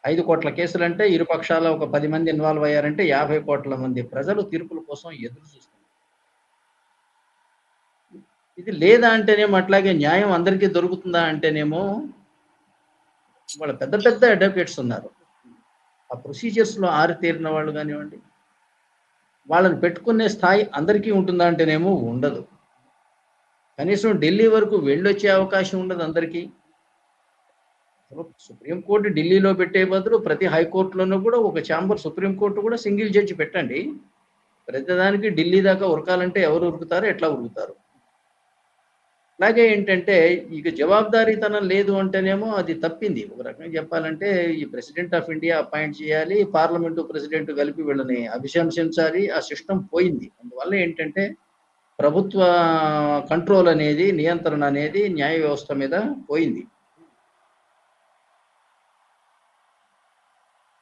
5 కోట్ల కేసులు అంటే ఇరుపక్షాల ఒక 10 మంది ఇన్వాల్వ్ అయ్యారంటే 50 కోట్ల మంది ప్రజలు తీర్పుల కోసం ఎదురు చూస్తున్నారు. ఇది లేదా అంటేనేమో అట్లాగే న్యాయం అందరికీ దొరుకుతుందా అంటేనేమో వాళ్ళ పెద్ద పెద్ద అడ్వకేట్స్ ఉన్నారు, ఆ ప్రొసీజర్స్ లో ఆరితేరిన వాళ్ళు కానివ్వండి, వాళ్ళని పెట్టుకునే స్థాయి అందరికీ ఉంటుందా అంటేనేమో ఉండదు. కనీసం ఢిల్లీ వరకు వెళ్ళొచ్చే అవకాశం ఉండదు అందరికీ. అసలు సుప్రీంకోర్టు ఢిల్లీలో పెట్టే బదులు ప్రతి హైకోర్టులోనూ కూడా ఒక ఛాంబర్, సుప్రీంకోర్టు కూడా సింగిల్ జడ్జి పెట్టండి. ప్రతిదానికి ఢిల్లీ దాకా ఉరకాలంటే ఎవరు ఉరుకుతారు, ఎట్లా ఉరుకుతారు? అలాగే ఏంటంటే ఇక జవాబుదారీతనం లేదు అంటేనేమో అది తప్పింది. ఒక రకంగా చెప్పాలంటే ఈ ప్రెసిడెంట్ ఆఫ్ ఇండియా అపాయింట్ చేయాలి, పార్లమెంటు ప్రెసిడెంట్ కలిపి వీళ్ళని అభిశంసించాలి. ఆ సిస్టమ్ పోయింది. అందువల్ల ఏంటంటే ప్రభుత్వ కంట్రోల్ అనేది, నియంత్రణ అనేది న్యాయ వ్యవస్థ మీద పోయింది.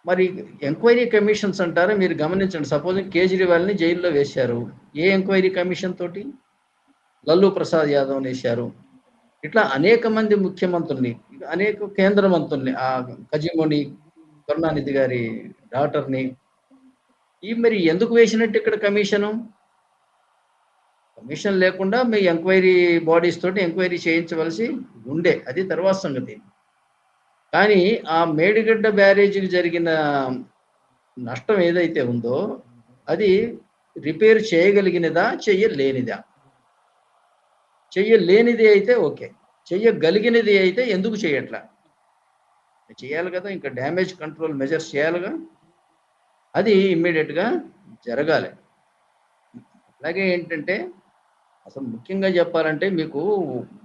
మరి ఎంక్వైరీ కమిషన్స్ అంటారా, మీరు గమనించండి. సపోజ్ కేజ్రీవాల్ని జైల్లో వేశారు. ఏ ఎంక్వైరీ కమిషన్ తోటి? లల్లూ ప్రసాద్ యాదవ్ని వేశారు. ఇట్లా అనేక మంది ముఖ్యమంత్రుల్ని, అనేక కేంద్ర మంత్రుల్ని, ఆ కజిమోని కరుణానిధి గారి డాటర్ని, ఈ మరి ఎందుకు వేసినట్టు ఇక్కడ కమిషను? కమిషన్ లేకుండా మీ ఎంక్వైరీ బాడీస్ తోటి ఎంక్వైరీ చేయించవలసి ఉండే, అది తర్వాత సంగతి. కానీ ఆ మేడిగడ్డ బ్యారేజీకి జరిగిన నష్టం ఏదైతే ఉందో అది రిపేర్ చేయగలిగినదా, చెయ్యలేనిదా? చెయ్యలేనిది అయితే ఓకే, చెయ్యగలిగినది అయితే ఎందుకు చేయట్లా? చేయాలి కదా, ఇంకా డ్యామేజ్ కంట్రోల్ మెజర్స్ చేయాలిగా, అది ఇమ్మీడియట్గా జరగాలి. అలాగే ఏంటంటే అసలు ముఖ్యంగా చెప్పాలంటే మీకు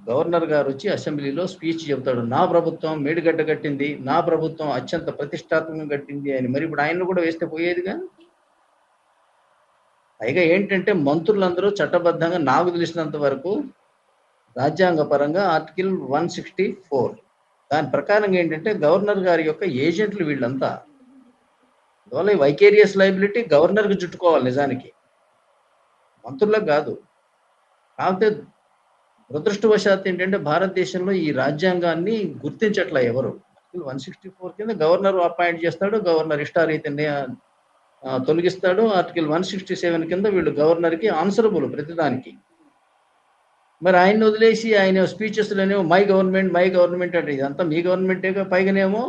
గవర్నర్ గారు వచ్చి అసెంబ్లీలో స్పీచ్ చెబుతాడు. నా ప్రభుత్వం మేడిగడ్డ కట్టింది, నా ప్రభుత్వం అత్యంత ప్రతిష్టాత్మకంగా కట్టింది అని. మరి ఇప్పుడు ఆయన్ని కూడా వేస్తే పోయేదిగా. పైగా ఏంటంటే మంత్రులందరూ చట్టబద్ధంగా నాకు తెలిసినంత వరకు రాజ్యాంగ పరంగా ఆర్టికల్ 164 దాని ప్రకారంగా ఏంటంటే గవర్నర్ గారి యొక్క ఏజెంట్లు వీళ్ళంతా. అందువల్ల ఈ వైకేరియస్ లైబిలిటీ గవర్నర్కి చుట్టుకోవాలి నిజానికి, మంత్రులకు కాదు. కాకపోతే దురదృష్టవశాత్తు ఏంటంటే భారతదేశంలో ఈ రాజ్యాంగాన్ని గుర్తించట్లా ఎవరు. 164 కింద గవర్నర్ అపాయింట్ చేస్తాడు, గవర్నర్ ఇష్టారీతిని తొలగిస్తాడు. ఆర్టికల్ 167 కింద వీళ్ళు గవర్నర్కి ఆన్సరబుల్ ప్రతిదానికి. మరి ఆయన్ని వదిలేసి ఆయన స్పీచెస్లోనేమో మై గవర్నమెంట్ అంటే ఇదంతా మీ గవర్నమెంటే. పైగానేమో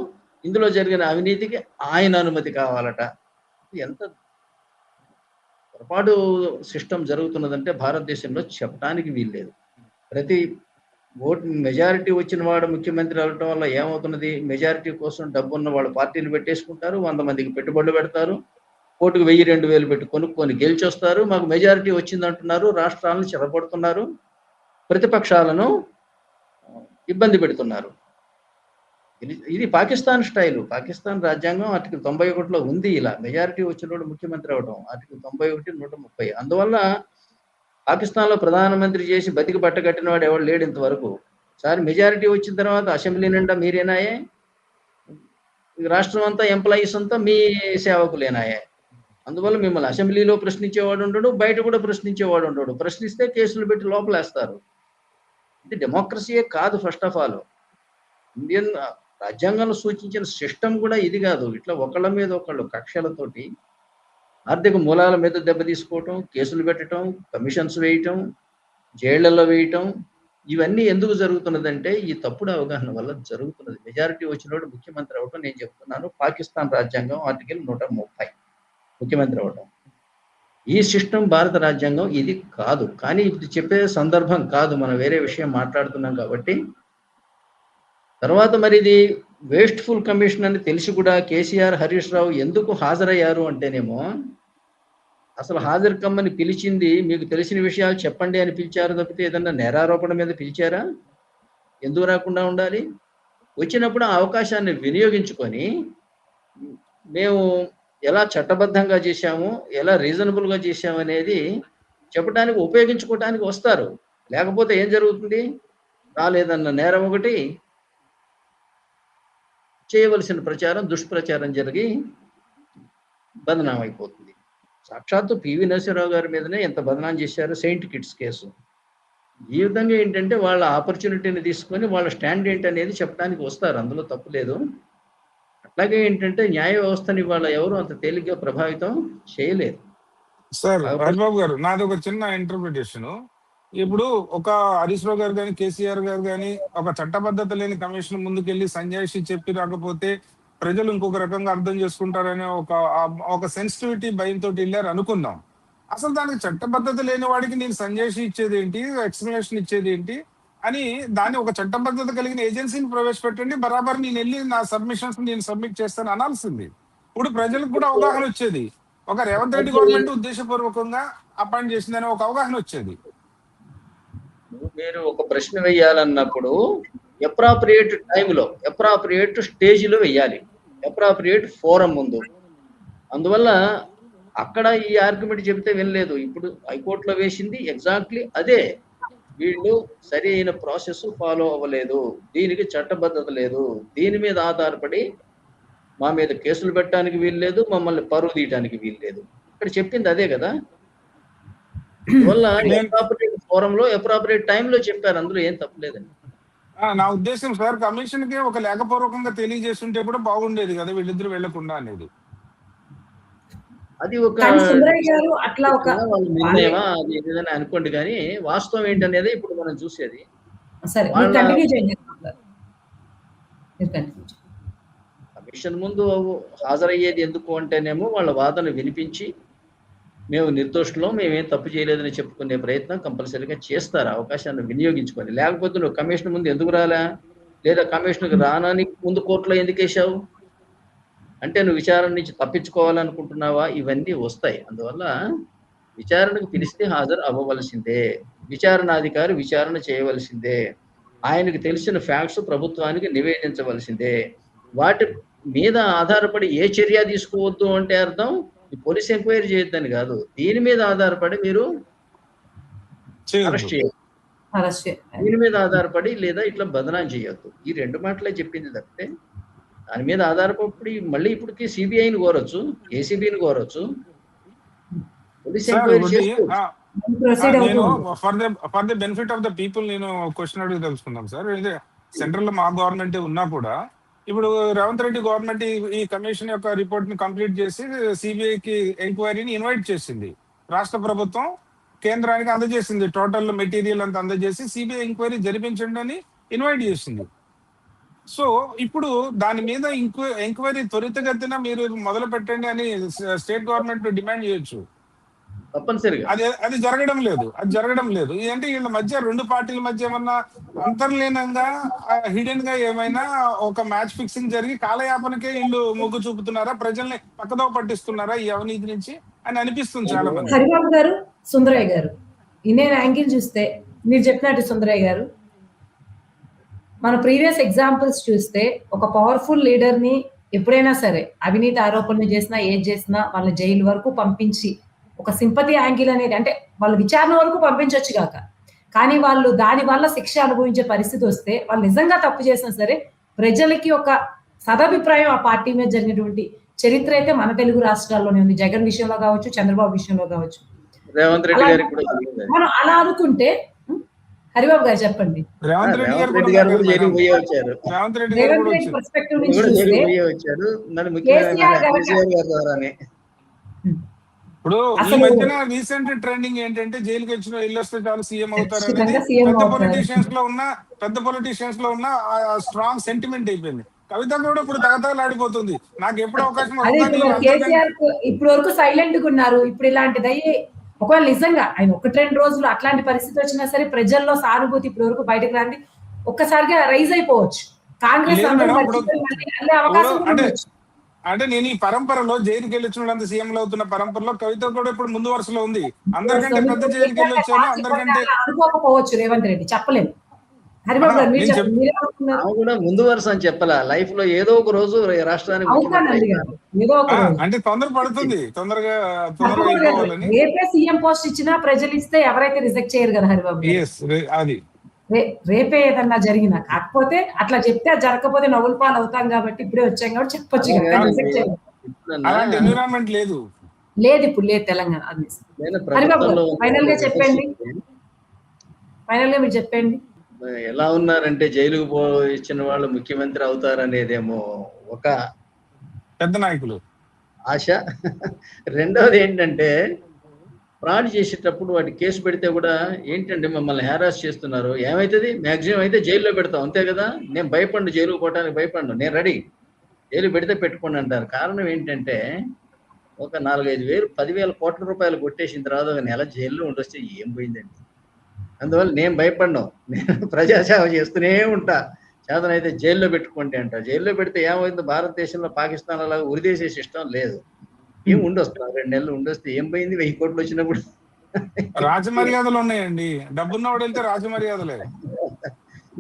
ఇందులో జరిగిన అవినీతికి ఆయన అనుమతి కావాలట. ఎంత పొరపాటు సిస్టమ్ జరుగుతున్నదంటే భారతదేశంలో చెప్పడానికి వీల్లేదు. ప్రతి ఓటు మెజారిటీ వచ్చిన వాడు ముఖ్యమంత్రి అవడం వల్ల ఏమవుతున్నది? మెజారిటీ కోసం డబ్బున్న వాళ్ళు పార్టీలు పెట్టేసుకుంటారు, 100 మందికి పెట్టుబడులు పెడతారు, ఓటుకు 1000-2000 పెట్టి కొనుక్కొని గెలిచొస్తారు. మాకు మెజారిటీ వచ్చిందంటున్నారు, రాష్ట్రాలను చెరపడుతున్నారు, ప్రతిపక్షాలను ఇబ్బంది పెడుతున్నారు. ఇది పాకిస్తాన్ స్టైలు. పాకిస్తాన్ రాజ్యాంగం ఆర్టికల్ 91లో ఉంది ఇలా, మెజారిటీ వచ్చినోడు ముఖ్యమంత్రి అవడం. ఆర్టికల్ 91, 130. అందువల్ల పాకిస్తాన్లో ప్రధానమంత్రి చేసి బతికి బట్టగట్టిన వాడు ఎవడు లేడు ఇంతవరకు. సారి మెజారిటీ వచ్చిన తర్వాత అసెంబ్లీ నిండా మీరేనాయే, రాష్ట్రం అంతా ఎంప్లాయీస్ అంతా మీ సేవకులేనాయే. అందువల్ల మిమ్మల్ని అసెంబ్లీలో ప్రశ్నించేవాడు ఉండడు, బయట కూడా ప్రశ్నించేవాడు ఉండడు. ప్రశ్నిస్తే కేసులు పెట్టి లోపలేస్తారు. ఇది డెమోక్రసీయే కాదు. ఫస్ట్ ఆఫ్ ఆల్ ఇండియన్ రాజ్యాంగంలో సూచించిన సిస్టమ్ కూడా ఇది కాదు. ఇట్లా ఒకళ్ళ మీద ఒకళ్ళు కక్షలతోటి ఆర్థిక మూలాల మీద దెబ్బ తీసుకోవటం, కేసులు పెట్టడం, కమిషన్స్ వేయటం, జైళ్లలో వేయటం, ఇవన్నీ ఎందుకు జరుగుతున్నదంటే ఈ తప్పుడు అవగాహన వల్ల జరుగుతున్నది. మెజారిటీ వచ్చినోడు ముఖ్యమంత్రి అవటం నేను చెప్తున్నాను. పాకిస్తాన్ రాజ్యాంగం ఆర్టికల్ 130 ముఖ్యమంత్రి అవటం. ఈ సిస్టమ్ భారత రాజ్యాంగం ఇది కాదు. కానీ ఇది చెప్పే సందర్భం కాదు, మనం వేరే విషయం మాట్లాడుతున్నాం కాబట్టి. తర్వాత మరి ఇది వేస్ట్ఫుల్ కమిషన్ అని తెలిసి కూడా కేసీఆర్, హరీష్ రావు ఎందుకు హాజరయ్యారు అంటేనేమో, అసలు హాజరు కమ్మని పిలిచింది మీకు తెలిసిన విషయాలు చెప్పండి అని పిలిచారు తప్పితే ఏదన్నా నేరారోపణ మీద పిలిచారా? ఎందుకు రాకుండా ఉండాలి? వచ్చినప్పుడు ఆ అవకాశాన్ని వినియోగించుకొని మేము ఎలా చట్టబద్ధంగా చేశాము, ఎలా రీజనబుల్గా చేశాము అనేది చెప్పడానికి, ఉపయోగించుకోవడానికి వస్తారు. లేకపోతే ఏం జరుగుతుంది? రాలేదన్న నేరం ఒకటి, చేయవలసిన ప్రచారం దుష్ప్రచారం జరిగి బదనాం అయిపోతుంది. సాక్షాత్తు పివి నరసింహరావు గారి మీదనే ఎంత బదనాం చేశారు, సెయింట్ కిట్స్ కేసు. ఈ విధంగా ఏంటంటే వాళ్ళ ఆపర్చునిటీని తీసుకొని వాళ్ళ స్టాండ్ ఏంటనేది చెప్పడానికి వస్తారు, అందులో తప్పు లేదు. అట్లాగే ఏంటంటే న్యాయ వ్యవస్థని వాళ్ళ ఎవరు అంత తేలిగ్గా ప్రభావితం చేయలేరు. సార్ రాజ్బాబు గారు, నాది ఒక చిన్న ఇంటర్ప్రిటేషన్. ఇప్పుడు ఒక హరీష్ రావు గారు కానీ, కేసీఆర్ గారు కానీ ఒక చట్టబద్ధత లేని కమిషన్ ముందుకెళ్లి సంజాయిషి చెప్పి రాకపోతే ప్రజలు ఇంకొక రకంగా అర్థం చేసుకుంటారనే ఒక సెన్సిటివిటీ భయంతో వెళ్ళారు అనుకుందాం. అసలు దానికి చట్టబద్ధత లేని వాడికి నేను సంజాయిషి ఇచ్చేది ఏంటి, ఎక్స్ప్లెనేషన్ ఇచ్చేది ఏంటి? అని దాన్ని ఒక చట్టబద్ధత కలిగిన ఏజెన్సీని ప్రవేశపెట్టండి, బరాబర్ నేను వెళ్ళి నా సబ్మిషన్స్ నేను సబ్మిట్ చేస్తాను అనాల్సింది. ఇప్పుడు ప్రజలకు కూడా అవగాహన వచ్చేది, ఒక రేవంత్ రెడ్డి గవర్నమెంట్ ఉద్దేశపూర్వకంగా అపాయింట్ చేసిందని ఒక అవగాహన వచ్చేది. మీరు ఒక ప్రశ్న వేయాలన్నప్పుడు అప్రాప్రియేట్ టైంలో, అప్రాప్రియేట్ స్టేజ్లో వేయాలి, అప్రాప్రియేట్ ఫోరం ముందు. అందువల్ల అక్కడ ఈ ఆర్గ్యుమెంట్ చెబితే వినలేదు. ఇప్పుడు హైకోర్టులో వేసింది ఎగ్జాక్ట్లీ అదే. వీళ్ళు సరి అయిన ప్రాసెస్ ఫాలో అవ్వలేదు, దీనికి చట్టబద్ధత లేదు, దీని మీద ఆధారపడి మా మీద కేసులు పెట్టడానికి వీలు లేదు, మమ్మల్ని పరువు తీయడానికి వీలు లేదు. ఇక్కడ చెప్పింది అదే కదా. అందువల్ల అప్రాప్రియేట్ ఫోరంలో అప్రాప్రియేట్ టైంలో చెప్పారు, అందులో ఏం తప్పలేదండి. నా ఉద్దేశం సార్, కమిషన్ కి ఒక లేఖపూర్వకంగా తెలియజేస్తుంటే కూడా బాగుండేది కదా వీళ్ళిద్దరు వెళ్లకుండా అనేది. అది ఒక అట్లా ఒక నిర్ణయమా అది ఏదైనా అనుకోండి, కానీ వాస్తవం ఏంటనేది ఇప్పుడు మనం చూసేది. కమిషన్ ముందు హాజరయ్యేది ఎందుకు అంటేనేమో వాళ్ళ వాదన వినిపించి మేము నిర్దోషులో మేమేం తప్పు చేయలేదని చెప్పుకునే ప్రయత్నం కంపల్సరీగా చేస్తారు, అవకాశాన్ని వినియోగించుకొని. లేకపోతే నువ్వు కమిషన్ ముందు ఎందుకు రాలా, లేదా కమిషన్కి రానానికి ముందు కోర్టులో ఎందుకు వేసావు అంటే నువ్వు విచారణ నుంచి తప్పించుకోవాలనుకుంటున్నావా, ఇవన్నీ వస్తాయి. అందువల్ల విచారణకు పిలిస్తే హాజరు అవ్వవలసిందే, విచారణాధికారి విచారణ చేయవలసిందే, ఆయనకు తెలిసిన ఫ్యాక్ట్స్ ప్రభుత్వానికి నివేదించవలసిందే. వాటి మీద ఆధారపడి ఏ చర్య తీసుకోవద్దు అంటే అర్థం పోలీస్ ఎంక్వైరీ చేయొద్దని కాదు, దీని మీద ఆధారపడి మీరు అరెస్ట్ చేయొద్దు, దీని మీద ఆధారపడి లేదా ఇట్లా బదనాం చేయొద్దు. ఈ రెండు మాటలే చెప్పింది తప్పితే దాని మీద ఆధారపడి మళ్ళీ ఇప్పటికి సిబిఐని కోరొచ్చు, ఏసీబీని కోరొచ్చు, పోలీస్ ఎంక్వైరీ చేసుకోవచ్చు. For the benefit of the people నేను క్వశ్చన్ అడిగి తెలుసుకుందాం సార్. ఇది సెంట్రల్ లో మా గవర్నమెంట్ ఉన్నా కూడా ఇప్పుడు రేవంత్ రెడ్డి గవర్నమెంట్ ఈ కమిషన్ యొక్క రిపోర్ట్ ని కంప్లీట్ చేసి సిబిఐకి ఎంక్వైరీని ఇన్వైట్ చేసింది. రాష్ట్ర ప్రభుత్వం కేంద్రానికి అందజేసింది, టోటల్ మెటీరియల్ అంతా అందజేసి సిబిఐ ఎంక్వైరీ జరిపించండి అని ఇన్వైట్ చేసింది. సో ఇప్పుడు దాని మీద ఎంక్వైరీ త్వరితగతిన మీరు మొదలు పెట్టండి అని స్టేట్ గవర్నమెంట్ డిమాండ్ చేయొచ్చు, తప్పనిసరిగా. అది జరగడం లేదు. ఏంటంటే వీళ్ళ మధ్య రెండు పార్టీల మధ్య ఏమన్నా అంతర్లీనంగా హిడెన్ గా ఏమైనా ఒక మ్యాచ్ ఫిక్సింగ్ జరిగి కాలయాపనకే వీళ్ళు మొగ్గు చూపుతున్నారా, ప్రజల్ని పక్కదో పట్టిస్తున్నారా ఈ అవినీతి నుంచి అని అనిపిస్తుంది చాలా మంది. హరిబాబు గారు, సుందరయ్య గారు, ఇండియన్ యాంగిల్ చూస్తే మీరు చెప్పినట్టు సుందరయ్య గారు, మన ప్రీవియస్ ఎగ్జాంపుల్స్ చూస్తే ఒక పవర్ఫుల్ లీడర్ ని ఎప్పుడైనా సరే అవినీతి ఆరోపణలు చేసినా ఏది చేసినా వాళ్ళని జైలు వరకు పంపించి ఒక సింపతి యాంగిల్ అనేది, అంటే వాళ్ళు విచారణ వరకు పంపించవచ్చు కాక, కానీ వాళ్ళు దాని వల్ల శిక్ష అనుభవించే పరిస్థితి వస్తే వాళ్ళు నిజంగా తప్పు చేసినా సరే ప్రజలకి ఒక సదభిప్రాయం ఆ పార్టీ మీద జరిగినటువంటి చరిత్ర అయితే మన తెలుగు రాష్ట్రాల్లోనే ఉంది. జగన్ విషయంలో కావచ్చు, చంద్రబాబు విషయంలో కావచ్చు. రేవంత్ రెడ్డి గారికి మనం అలా అనుకుంటే, హరిబాబు గారు చెప్పండి. రేవంత్ రెడ్డి గారు జైలుకి పోయే వచ్చారు, పర్స్పెక్టివ్ నుంచి పోయే వచ్చారు, నన్ను ముఖ్యమైన కేసీఆర్ గారి ద్వారానే. ఇప్పుడు ఈ మధ్యన రీసెంట్ ట్రెండింగ్ ఏంటంటే జైలుకి వచ్చిన ఇల్లు వస్తే చాలు సీఎం అవుతారు అనేది పెద్ద పొలిటీషియన్స్ లో ఉన్న స్ట్రాంగ్ సెంటిమెంట్ అయిపోయింది. కవిత కూడా ఇప్పుడు తగతగలాడిపోతుంది, నాకు ఎప్పుడు అవకాశం కేసీఆర్ ఇప్పుడు వరకు సైలెంట్ గా ఉన్నారు. ఇప్పుడు ఇలాంటిది అయ్యి ఒకవేళ నిజంగా ఆయన 1-2 రోజులు అట్లాంటి పరిస్థితి వచ్చినా సరే ప్రజల్లో సానుభూతి ఇప్పుడు వరకు బయటకు రాండి ఒక్కసారిగా రైజ్ అయిపోవచ్చు. కాంగ్రెస్ అంటే నేను ఈ పరంపరలో జైలుకి వెళ్ళి వచ్చినంత సీఎంలు అవుతున్న పరంపరలో కవిత కూడా ఇప్పుడు ముందు వరుసలో ఉంది. అందరికంటే పెద్ద జైలుకి వెళ్ళి వచ్చాను, అందరికంటే అనుకోకపోవచ్చు రేవంత్ రెడ్డి, చెప్పలేము. కూడా ముందు వరుస అని చెప్పాలా, లైఫ్ లో ఏదో ఒక రోజు రాష్ట్రానికి అంటే తొందర పడుతుంది, తొందరగా రేపే సీఎం పోస్ట్ ఇచ్చినా ప్రజలు ఇస్తే ఎవరైతే రిజెక్ట్ చేయరు కదా హరిబాబు. అది రేపే ఏదన్నా జరిగినా, కాకపోతే అట్లా చెప్తే అది జరగకపోతే నవ్వుల పాలు అవుతాం కాబట్టి ఇప్పుడే వచ్చాం కాబట్టి చెప్పొచ్చు. అలాంటి ఎన్విరాన్మెంట్ లేదు ఇప్పుడు లేదు తెలంగాణ. ఫైనల్ గా చెప్పండి, ఫైనల్ గా మీరు చెప్పండి. ఎలా ఉన్నారంటే జైలుకు ఇచ్చిన వాళ్ళు ముఖ్యమంత్రి అవుతారనేదేమో ఒక పెద్ద నాయకులు ఆశ. రెండవది ఏంటంటే ఫ్రాడ్ చేసేటప్పుడు వాటి కేసు పెడితే కూడా ఏంటంటే మమ్మల్ని హ్యారాస్ చేస్తున్నారు, ఏమైతుంది మ్యాక్సిమం అయితే జైల్లో పెడతాం అంతే కదా, నేను భయపడ్ను, జైలుకు పోవడానికి భయపడ్ను, నేను రెడీ, జైలు పెడితే పెట్టుకోండి అంటారు. కారణం ఏంటంటే ఒక 4-5 వేలు 10,000 కోట్ల రూపాయలు కొట్టేసిన తర్వాత ఒక నెల జైల్లో ఉండొస్తే ఏం పోయిందండి. అందువల్ల నేను భయపడను. నేను ప్రజాసేవ చేస్తూనే ఉంటా. చేతనైతే జైల్లో పెట్టుకోండి అంట. జైల్లో పెడితే ఏమైంది, భారతదేశంలో పాకిస్తాన్ అలాగా ఉరిదేసే సిస్టమ్ లేదు. ఏం ఉండొస్తా 2 నెలలు ఉండొస్తే ఏం పోయింది, 1000 కోట్లు వచ్చినప్పుడు. రాజమర్యాదలు ఉన్నాయండి. డబ్బున్నవాడు వెళ్తే రాజమర్యాదలే.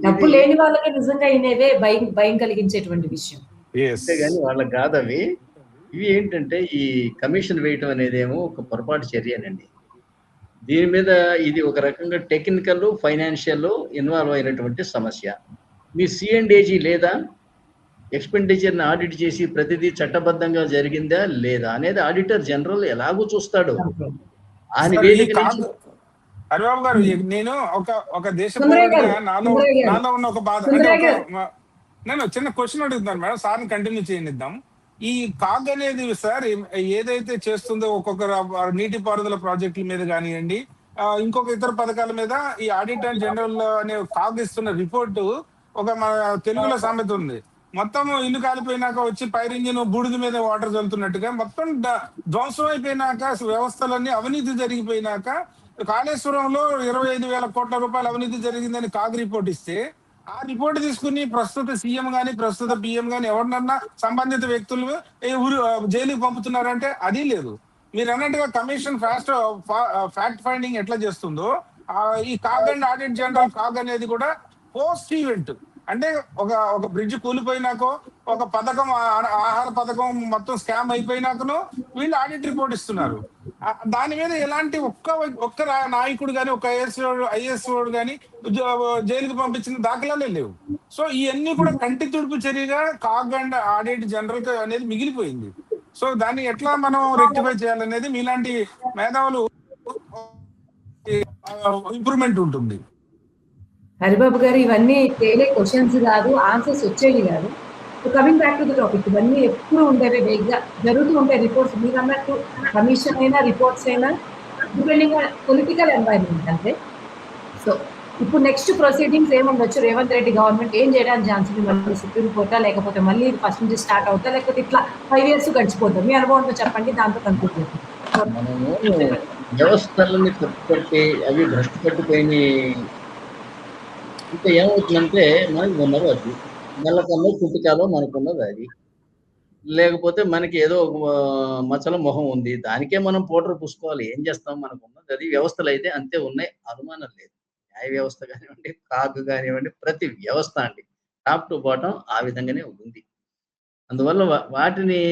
డబ్బు ఇది లేని వాళ్ళకి నిజంగా ఇనేవే భయం భయం కలిగించేటువంటి విషయం. అంతేగాని వాళ్ళకి కాదవి. ఇవి ఏంటంటే ఈ కమిషన్ వేయటం అనేదేమో ఒక పొరపాటు చర్యనండి. దీని మీద ఇది ఒక రకంగా టెక్నికల్, ఫైనాన్షియల్ ఇన్వాల్వ్ అయినటువంటి సమస్య. మీ సిఎండ్ఏజీ లేదా? ఎక్స్‌పెండిచర్‌ని ఆడిట్ చేసి ప్రతిదీ చట్టబద్ధంగా జరిగిందా లేదా అనేది ఆడిటర్ జనరల్ ఎలాగూ చూస్తాడు. ఆ సార్, ఈ నివేదిక నుంచి హరిబాబు గారు, నేను ఒక దేశ సుందరయ్య పౌరుడిగా గారు, నాలో సుందరయ్య గారు, నాలో ఉన్న ఒక బాధ అంటే సుందరయ్య గారు. నేను చిన్న క్వశ్చన్ అడుగుతాను మేడం, సార్ని కంటిన్యూ చేయనిద్దాం. ఈ కాగ్ అనేది సార్ ఏదైతే చేస్తుందో ఒక్కొక్క నీటి పారుదల ప్రాజెక్టుల మీద కానివ్వండి, ఇంకొక ఇతర పథకాల మీద ఈ ఆడిటర్ జనరల్ అనే కాగ్ ఇస్తున్న రిపోర్టు, ఒక మన తెలుగులో సామెత ఉంది, మొత్తం ఇల్లు కాలిపోయినాక వచ్చి ఫైర్ ఇంజిన్ బూడిద మీద వాటర్ చల్లుతున్నట్టుగా మొత్తం ధ్వంసం అయిపోయినాక, వ్యవస్థలన్నీ అవినీతి జరిగిపోయినాక కాళేశ్వరంలో 25,000 కోట్ల రూపాయల అవినీతి జరిగిందని కాగ్ రిపోర్ట్ ఇస్తే, ఆ రిపోర్ట్ తీసుకుని ప్రస్తుత సీఎం గాని ప్రస్తుత పిఎం గాని ఎవరినన్నా సంబంధిత వ్యక్తులు జైలుకి పంపుతున్నారంటే అది లేదు. మీరు అన్నట్టుగా కమిషన్ ఫ్యాక్ట్ ఫైండింగ్ ఎట్లా చేస్తుందో, ఈ CAG and audit general CAG అనేది కూడా పోస్ట్ ఈవెంట్, అంటే ఒక బ్రిడ్జ్ కూలిపోయినాకో, ఒక పథకం ఆహార పథకం మొత్తం స్కామ్ అయిపోయినాకనో వీళ్ళు ఆడిట్ రిపోర్ట్ ఇస్తున్నారు. దాని మీద ఎలాంటి ఒక్క నాయకుడు గాని, ఒక ఐఏఎస్ వాడు గాని జైలుకి పంపించిన దాఖలాలే లేవు. సో ఇవన్నీ కూడా కంటి తుడుపు చర్యగా కాగ్ అండ్ ఆడిట్ జనరల్ అనేది మిగిలిపోయింది. సో దాన్ని ఎట్లా మనం రెక్టిఫై చేయాలనేది మీలాంటి మేధావులు ఇంప్రూవ్మెంట్ ఉంటుంది. హరిబాబు గారు, ఇవన్నీ తేలే క్వశ్చన్స్ కాదు, ఆన్సర్స్ వచ్చేవి కాదు. So coming back to the topic, ఇవన్నీ ఎప్పుడు ఉండేవి, వేగ్గా జరుగుతూ ఉంటాయి రిపోర్ట్స్. మీరు అన్నట్టు కమిషన్ అయినా రిపోర్ట్స్ అయినా డిపెండింగ్ ఆన్ పొలిటికల్ ఎన్వైరన్మెంట్ అంతే. సో ఇప్పుడు నెక్స్ట్ ప్రొసీడింగ్స్ ఏముండొచ్చు? రేవంత్ రెడ్డి గవర్నమెంట్ ఏం చేయడానికి ఛాన్స్ ఉంది? మళ్ళీ సుప్రీం కోర్టా, లేకపోతే మళ్ళీ ఫస్ట్ నుంచి స్టార్ట్ అవుతా, లేకపోతే ఇట్లా 5 years గడిచిపోతాం? మీ అనుభవంతో చెప్పండి, దాంతో కన్క్లూడ్ చేద్దాం. మనము వ్యవస్థలని తప్పుపట్టి అవి భ్రష్టు పట్టిపోయి ఇంకా ఏమవుతుందంటే, మనకి ఉన్నది అది నెలకల్లో కుటికాలో మనకున్నది అది. లేకపోతే మనకి ఏదో ఒక మచ్చల మొహం ఉంది, దానికే మనం పౌడర్ పూసుకోవాలి. ఏం చేస్తాం, మనకు ఉన్నది అది. వ్యవస్థలు అయితే అంతే ఉన్నాయి, అనుమానం లేదు. న్యాయ వ్యవస్థ కానివ్వండి, కాగ్ కానివ్వండి, ప్రతి వ్యవస్థ అండి టాప్ టు బాటం ఆ విధంగానే ఉంది. అందువల్ల వాటిని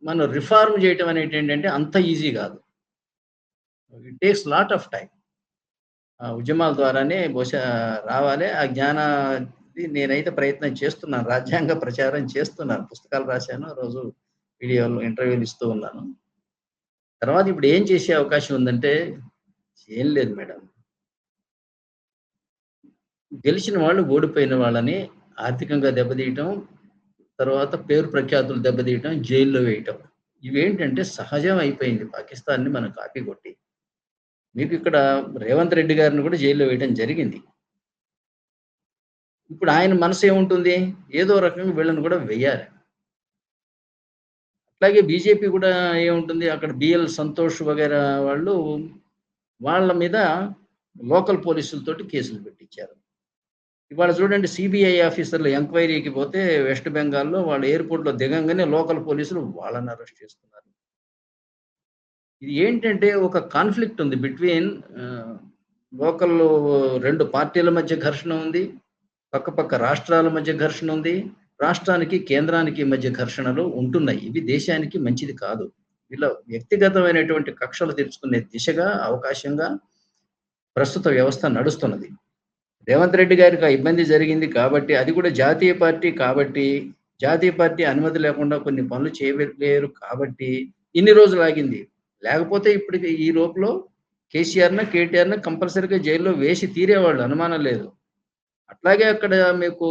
మనం రిఫార్మ్ చేయటం అనేది ఏంటంటే అంత ఈజీ కాదు. It takes lot of time. ఉద్యమాల ద్వారానే బహుశా రావాలి ఆ జ్ఞానాన్ని. నేనైతే ప్రయత్నం చేస్తున్నాను, రాజ్యాంగ ప్రచారం చేస్తున్నాను, పుస్తకాలు రాశాను, రోజు వీడియోలు ఇంటర్వ్యూలు ఇస్తూ ఉన్నాను. తర్వాత ఇప్పుడు ఏం చేసే అవకాశం ఉందంటే ఏం లేదు మేడం. గెలిచిన వాళ్ళు ఓడిపోయిన వాళ్ళని ఆర్థికంగా దెబ్బతీయటం, తర్వాత పేరు ప్రఖ్యాతులు దెబ్బతీయటం, జైల్లో వేయటం, ఇవేంటంటే సహజం అయిపోయింది. పాకిస్తాన్ని మనం కాపీ కొట్టి మీకు ఇక్కడ రేవంత్ రెడ్డి గారిని కూడా జైల్లో వేయడం జరిగింది. ఇప్పుడు ఆయన మనసు ఏముంటుంది, ఏదో రకంగా వీళ్ళని కూడా వెయ్యాలి. అట్లాగే బీజేపీ కూడా ఏముంటుంది, అక్కడ బిఎల్ సంతోష్ వగైరా వాళ్ళు వాళ్ళ మీద లోకల్ పోలీసులతోటి కేసులు పెట్టించారు. ఇవాళ చూడండి, సిబిఐ ఆఫీసర్లు ఎంక్వైరీకి పోతే వెస్ట్ బెంగాల్లో వాళ్ళు ఎయిర్పోర్ట్లో దిగంగానే లోకల్ పోలీసులు వాళ్ళని అరెస్ట్ చేస్తున్నారు. ఇది ఏంటంటే ఒక కాన్ఫ్లిక్ట్ ఉంది బిట్వీన్ లోకల్ 2 పార్టీల మధ్య ఘర్షణ ఉంది, పక్క రాష్ట్రాల మధ్య ఘర్షణ ఉంది, రాష్ట్రానికి కేంద్రానికి మధ్య ఘర్షణలు ఉంటున్నాయి. ఇవి దేశానికి మంచిది కాదు. ఇలా వ్యక్తిగతమైనటువంటి కక్షలు తీర్చుకునే దిశగా అవకాశంగా ప్రస్తుత వ్యవస్థ నడుస్తున్నది. రేవంత్ రెడ్డి గారికి ఆ ఇబ్బంది జరిగింది కాబట్టి, అది కూడా జాతీయ పార్టీ కాబట్టి, జాతీయ పార్టీ అనుమతి లేకుండా కొన్ని పనులు చేయలేరు కాబట్టి ఇన్ని రోజులు ఆగింది. లేకపోతే ఇప్పటికి ఈ లోపల కేటీఆర్‌ను కంపల్సరీగా జైల్లో వేసి తీరేవాళ్ళు, అనుమానం లేదు. అట్లాగే అక్కడ మీకు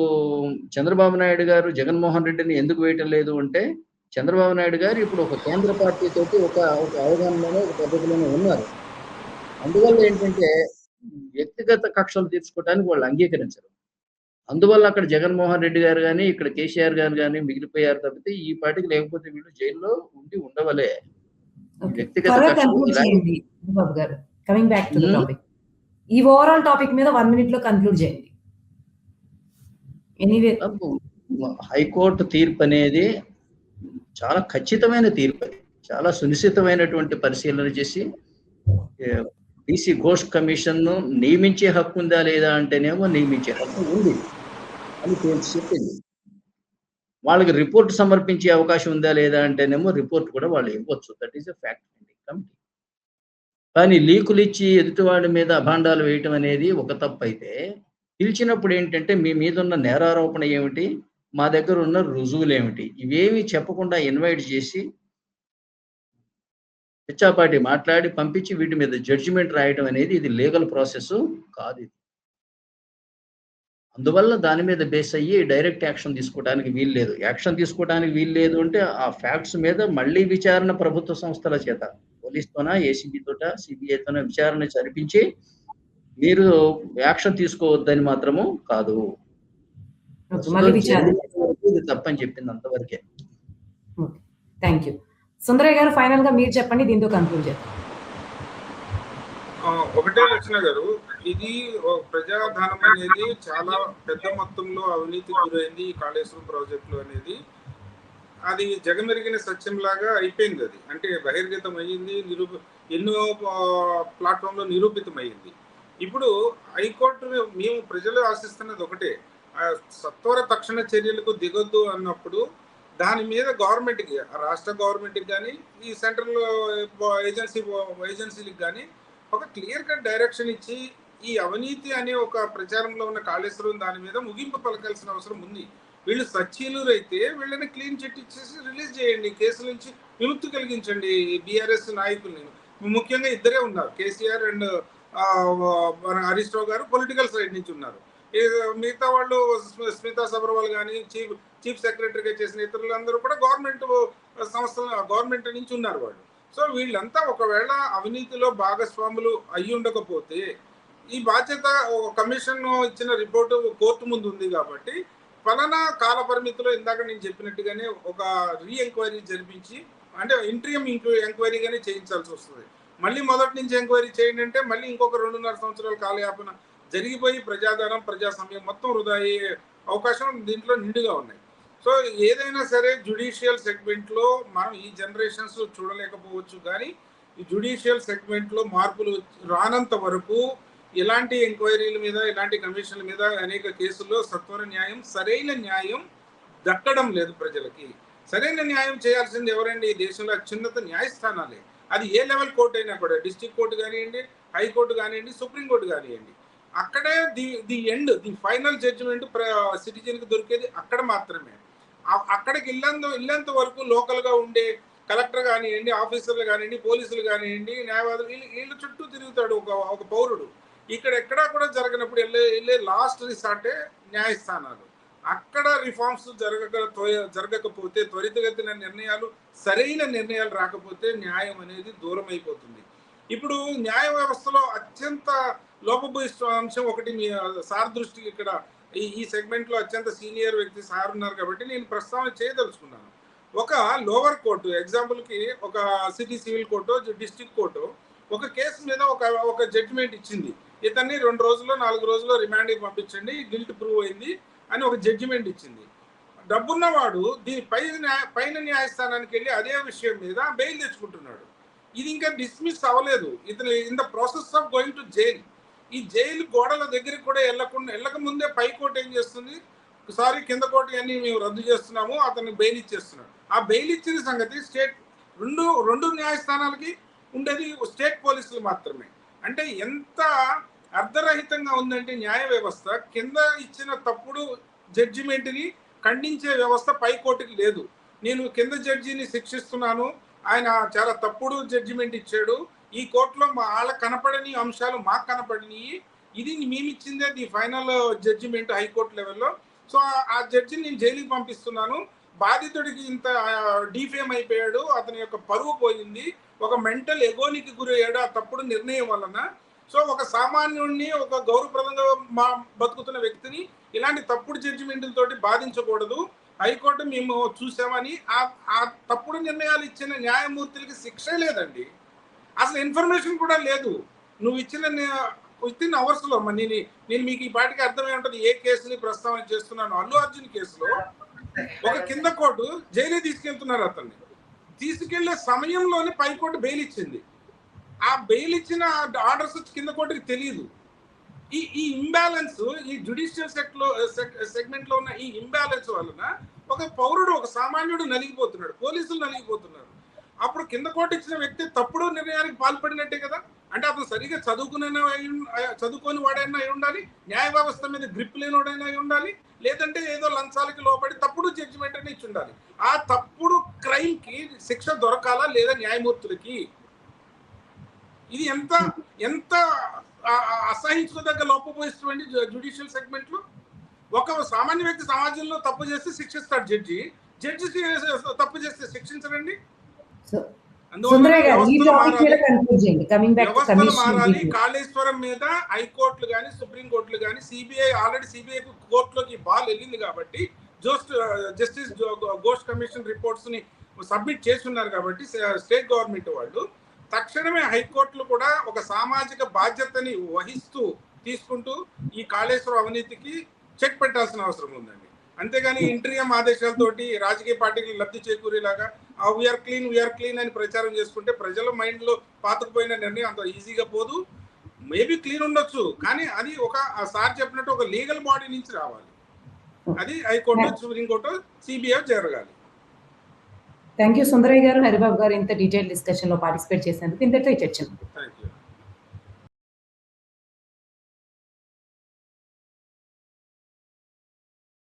చంద్రబాబు నాయుడు గారు జగన్మోహన్ రెడ్డిని ఎందుకు వేయటం లేదు అంటే, చంద్రబాబు నాయుడు గారు ఇప్పుడు ఒక కేంద్ర పార్టీ తోటి ఒక అవగాహనలోనే, ఒక పద్ధతిలోనే ఉన్నారు. అందువల్ల ఏంటంటే వ్యక్తిగత కక్షలు తీర్చుకోవడానికి వాళ్ళు అంగీకరించరు. అందువల్ల అక్కడ జగన్మోహన్ రెడ్డి గారు గాని, ఇక్కడ కేసీఆర్ గారు గాని మిగిలిపోయారు తప్పితే ఈ పార్టీకి, లేకపోతే వీళ్ళు జైల్లో ఉండి ఉండవలే. వ్యక్తిగత కక్షలు coming back to the topic, ఈ ఓవరాల్ టాపిక్ మీద 1 మినిట్ లో కన్క్లూడ్ చేయండి. ఎనీవే హైకోర్టు తీర్పు అనేది చాలా ఖచ్చితమైన తీర్పు అది. చాలా సునిశ్చితమైనటువంటి పరిశీలన చేసి బీసీ ఘోష్ కమిషన్ ను నియమించే హక్కు ఉందా లేదా అంటేనేమో నియమించే హక్కు ఉంది అని తేల్చి చెప్పింది. వాళ్ళకి రిపోర్ట్ సమర్పించే అవకాశం ఉందా లేదా అంటేనేమో రిపోర్ట్ కూడా వాళ్ళు ఇవ్వచ్చు. That is a fact committee. కానీ లీకులు ఇచ్చి ఎదుటివాడి మీద అభాండాలు వేయటం అనేది ఒక తప్పు అయితే, పిలిచినప్పుడు ఏంటంటే మీ మీద ఉన్న నేరారోపణ ఏమిటి, మా దగ్గర ఉన్న రుజువులు ఏమిటి, ఇవేమి చెప్పకుండా ఇన్వైట్ చేసి పిచ్చాపాటి మాట్లాడి పంపించి వీటి మీద జడ్జిమెంట్ రాయటం అనేది ఇది లీగల్ ప్రాసెస్ కాదు ఇది. అందువల్ల దాని మీద బేస్ అయ్యి డైరెక్ట్ యాక్షన్ తీసుకోవడానికి వీల్లేదు. యాక్షన్ తీసుకోవడానికి వీల్లేదు అంటే ఆ ఫ్యాక్ట్స్ మీద మళ్ళీ విచారణ ప్రభుత్వ సంస్థల చేత పోలీస్తోన, ఏసీబీతోట, సిబిఐతోన విచారణ జరిపించి మీరు యాక్షన్ తీసుకోవద్దని మాత్రము కాదు. మళ్ళీ విచారణ ఇది తప్పని చెప్పింది అంతవరకే. Thank you. సుందరయ్య గారు ఫైనల్ గా మీరు చెప్పండి, దీంతో కన్క్లూడ్ చేద్దాం. ఒకటే లక్షణ గారు, ఇది ప్రజాధనం అనేది చాలా పెద్ద మొత్తంలో అవినీతి గురైంది ఈ కాళేశ్వరం ప్రాజెక్టులు అనేది. అది జగమెరిగిన సత్యంలాగా అయిపోయింది. అది అంటే బహిర్గతం అయ్యింది, ఎన్నో ప్లాట్ఫామ్లో నిరూపితం అయ్యింది. ఇప్పుడు హైకోర్టు మేము ప్రజలు ఆశిస్తున్నది ఒకటే, సత్వర తక్షణ చర్యలకు దిగొద్దు అన్నప్పుడు దాని మీద గవర్నమెంట్కి, రాష్ట్ర గవర్నమెంట్కి కానీ ఈ సెంట్రల్ ఏజెన్సీలకు కానీ ఒక క్లియర్ కట్ డైరెక్షన్ ఇచ్చి ఈ అవినీతి అనే ఒక ప్రచారంలో ఉన్న కాళేశ్వరం దాని మీద ముగింపు పలకాల్సిన అవసరం ఉంది. వీళ్ళు సచ్చీలురు అయితే వీళ్ళని క్లీన్ చిట్ ఇచ్చేసి రిలీజ్ చేయండి, కేసుల నుంచి విముక్తి కలిగించండి. బీఆర్ఎస్ నాయకుల్ని ముఖ్యంగా ఇద్దరే ఉన్నారు, కేసీఆర్ అండ్ హరీష్ రావు గారు పొలిటికల్ సైడ్ నుంచి ఉన్నారు. మిగతా వాళ్ళు స్మితా సబర్వాల్ కానీ చీఫ్ సెక్రటరీగా చేసిన ఇతరులందరూ కూడా గవర్నమెంట్ సంస్థల గవర్నమెంట్ నుంచి ఉన్నారు వాళ్ళు. సో వీళ్ళంతా ఒకవేళ అవినీతిలో భాగస్వాములు అయ్యి ఉండకపోతే ఈ బాధ్యత కమిషన్ ఇచ్చిన రిపోర్టు కోర్టు ముందు ఉంది కాబట్టి ఫలానా కాల పరిమితిలో ఇందాక నేను చెప్పినట్టుగానే ఒక రీ ఎంక్వైరీ జరిపించి, అంటే ఇంట్రియం ఎంక్వైరీగానే చేయించాల్సి వస్తుంది. మళ్ళీ మొదటి నుంచి ఎంక్వైరీ చేయండి అంటే మళ్ళీ ఇంకొక 2.5 సంవత్సరాల కాలయాపన జరిగిపోయి ప్రజాధనం ప్రజా సమయం మొత్తం వృధా అయ్యే అవకాశం దీంట్లో నిండుగా ఉన్నాయి. సో ఏదైనా సరే జ్యుడిషియల్ సెగ్మెంట్లో మనం ఈ జనరేషన్స్ చూడలేకపోవచ్చు, కానీ ఈ జ్యుడిషియల్ సెగ్మెంట్లో మార్పులు రానంత వరకు ఇలాంటి ఎంక్వైరీల మీద, ఇలాంటి కమిషన్ల మీద అనేక కేసుల్లో సత్వర న్యాయం, సరైన న్యాయం దక్కడం లేదు ప్రజలకి. సరైన న్యాయం చేయాల్సింది ఎవరండి? ఈ దేశంలో అత్యున్నత న్యాయస్థానాలే. అది ఏ లెవెల్ కోర్టు అయినా కూడా, డిస్ట్రిక్ట్ కోర్టు కానివ్వండి, హైకోర్టు కానివ్వండి, సుప్రీంకోర్టు కానివ్వండి, అక్కడే ది ఫైనల్ జడ్జిమెంట్ సిటిజన్కి దొరికేది అక్కడ మాత్రమే. అక్కడికి ఇల్లంత వరకు లోకల్గా ఉండే కలెక్టర్ కానివ్వండి, ఆఫీసర్లు కానివ్వండి, పోలీసులు కానివ్వండి, న్యాయవాదులు వీళ్ళ చుట్టూ తిరుగుతాడు ఒక పౌరుడు. ఇక్కడ ఎక్కడా కూడా జరగనప్పుడు వెళ్ళే లాస్ట్ రిసార్టే న్యాయస్థానాలు. అక్కడ రిఫార్మ్స్ జరగకపోతే, త్వరితగతిన నిర్ణయాలు, సరైన నిర్ణయాలు రాకపోతే న్యాయం అనేది దూరం అయిపోతుంది. ఇప్పుడు న్యాయ వ్యవస్థలో అత్యంత లోపభూయిష్ట అంశం ఒకటి మీ సార్ దృష్టికి, ఇక్కడ ఈ సెగ్మెంట్లో అత్యంత సీనియర్ వ్యక్తి సార్ ఉన్నారు కాబట్టి నేను ప్రస్తావన చేయదలుచుకున్నాను. ఒక లోవర్ కోర్టు, ఎగ్జాంపుల్కి ఒక city civil court, district court ఒక కేసు మీద ఒక జడ్జిమెంట్ ఇచ్చింది. ఇతన్ని 2 రోజుల్లో 4 రోజుల్లో రిమాండ్కి పంపించండి, గిల్ట్ ప్రూవ్ అయింది అని ఒక జడ్జిమెంట్ ఇచ్చింది. డబ్బున్నవాడు పైన న్యాయస్థానానికి వెళ్ళి అదే విషయం మీద బెయిల్ తెచ్చుకుంటున్నాడు. ఇది ఇంకా డిస్మిస్ అవ్వలేదు, ఇతను in the process of going to jail. ఈ జైలు గోడల దగ్గరికి కూడా వెళ్ళక ముందే పై కోర్టు ఏం చేస్తుంది, సారీ కింద కోర్టు అన్ని మేము రద్దు చేస్తున్నాము, అతన్ని బెయిల్ ఇచ్చేస్తున్నాడు. ఆ బెయిల్ ఇచ్చిన సంగతి స్టేట్ రెండు న్యాయస్థానాలకి ఉండేది స్టేట్ పోలీసులు మాత్రమే. అంటే ఎంత అర్ధరహితంగా ఉందంటే న్యాయ వ్యవస్థ, కింద ఇచ్చిన తప్పుడు జడ్జిమెంట్ని ఖండించే వ్యవస్థ పై కోర్టుకి లేదు. నేను కింద జడ్జిని శిక్షిస్తున్నాను, ఆయన చాలా తప్పుడు జడ్జిమెంట్ ఇచ్చాడు, ఈ కోర్టులో వాళ్ళకి కనపడని అంశాలు మాకు కనపడినాయి, ఇది మేమిచ్చిందే ది ఫైనల్ జడ్జిమెంట్ హైకోర్టు లెవెల్లో. సో ఆ జడ్జిని నేను జైలుకి పంపిస్తున్నాను, బాధితుడికి ఇంత డిఫేమ్ అయిపోయాడు, అతని యొక్క పరువు పోయింది, ఒక మెంటల్ ఎగోనికి గురయ్యాడు ఆ తప్పుడు నిర్ణయం వలన. సో ఒక సామాన్యుడిని, ఒక గౌరవప్రదంగా బతుకుతున్న వ్యక్తిని ఇలాంటి తప్పుడు జడ్జిమెంట్లతోటి బాధించకూడదు. హైకోర్టు మేము చూసామని ఆ తప్పుడు నిర్ణయాలు ఇచ్చిన న్యాయమూర్తులకి శిక్షే లేదండి, అసలు ఇన్ఫర్మేషన్ కూడా లేదు. నువ్వు ఇచ్చిన విత్ ఇన్ అవర్స్ లో నేను మీకు ఈ పాటికి అర్థమై ఉంటుంది ఏ కేసుని ప్రస్తావన చేస్తున్నాను. అల్లు అర్జున్ కేసులో ఒక కింద కోర్టు జైలు తీసుకెళ్తున్నారు, అతన్ని తీసుకెళ్లే సమయంలోనే పై కోర్టు బెయిల్ ఇచ్చింది. ఆ బెయిల్ ఇచ్చిన ఆర్డర్స్ వచ్చి కింద కోర్టుకి తెలియదు. ఈ ఇంబ్యాలెన్స్, ఈ జ్యుడిషియల్ సెగ్మెంట్ లో ఉన్న ఈ ఇంబ్యాలెన్స్ వలన ఒక పౌరుడు, ఒక సామాన్యుడు నలిగిపోతున్నాడు, పోలీసులు నలిగిపోతున్నారు. అప్పుడు కింద కోర్టు ఇచ్చిన వ్యక్తి తప్పుడు నిర్ణయానికి పాల్పడినట్టే కదా. అంటే అతను సరిగా చదువుకొని వాడైనా అయి ఉండాలి, న్యాయ వ్యవస్థ మీద గ్రిప్ లేనివాడైనా అయి ఉండాలి, లేదంటే ఏదో లంచాలకి లోపడి తప్పుడు జడ్జిమెంట్ అని ఇచ్చి ఉండాలి. ఆ తప్పుడు క్రైమ్ కి శిక్ష దొరకాలా లేదా న్యాయమూర్తులకి? ఇది ఎంత అసహించుకోదగ్గ లోపభూయిష్టమండి జ్యుడిషియల్ సెగ్మెంట్ లో. ఒక సామాన్య వ్యక్తి సమాజంలో తప్పు చేస్తే శిక్షిస్తాడు జడ్జి తప్పు చేస్తే శిక్షించరండి. వ్యవస్థలు మారాలి. కాళేశ్వరం మీద హైకోర్టులు కానీ సుప్రీంకోర్టులు కానీ ఆల్రెడీ సిబిఐ కోర్టులోకి బాల్ వెళ్ళింది కాబట్టి జస్టిస్ ఘోష్ కమిషన్ రిపోర్ట్స్ ని సబ్మిట్ చేస్తున్నారు కాబట్టి స్టేట్ గవర్నమెంట్ వాళ్ళు తక్షణమే హైకోర్టులు కూడా ఒక సామాజిక బాధ్యతని వహిస్తూ తీసుకుంటూ ఈ కాళేశ్వరం అవినీతికి చెక్ పెట్టాల్సిన అవసరం ఉందండి. అంతేగాని ఇంటరియం ఆదేశాలతోటి రాజకీయ పార్టీలకు లబ్ధి చేకూరేలాగా వీఆర్ క్లీన్ అని ప్రచారం చేసుకుంటే ప్రజల మైండ్ లో పాతుకుపోయిన నిర్ణయం అంత ఈజీగా పోదు. మేబీ క్లీన్ ఉండొచ్చు, కానీ అది ఒక సార్ చెప్పినట్టు ఒక లీగల్ బాడీ నుంచి రావాలి. అది హైకోర్టు, సుప్రీంకోర్టు, సిబిఐ జరగాలి. థ్యాంక్ యూ సుందరయ్య గారు, హరిబాబు గారు ఇంత డీటెయిల్ డిస్కషన్ లో పార్టిసిపేట్ చేసినందుకు. ఇంతటితో ఈ చర్చ. Thank you.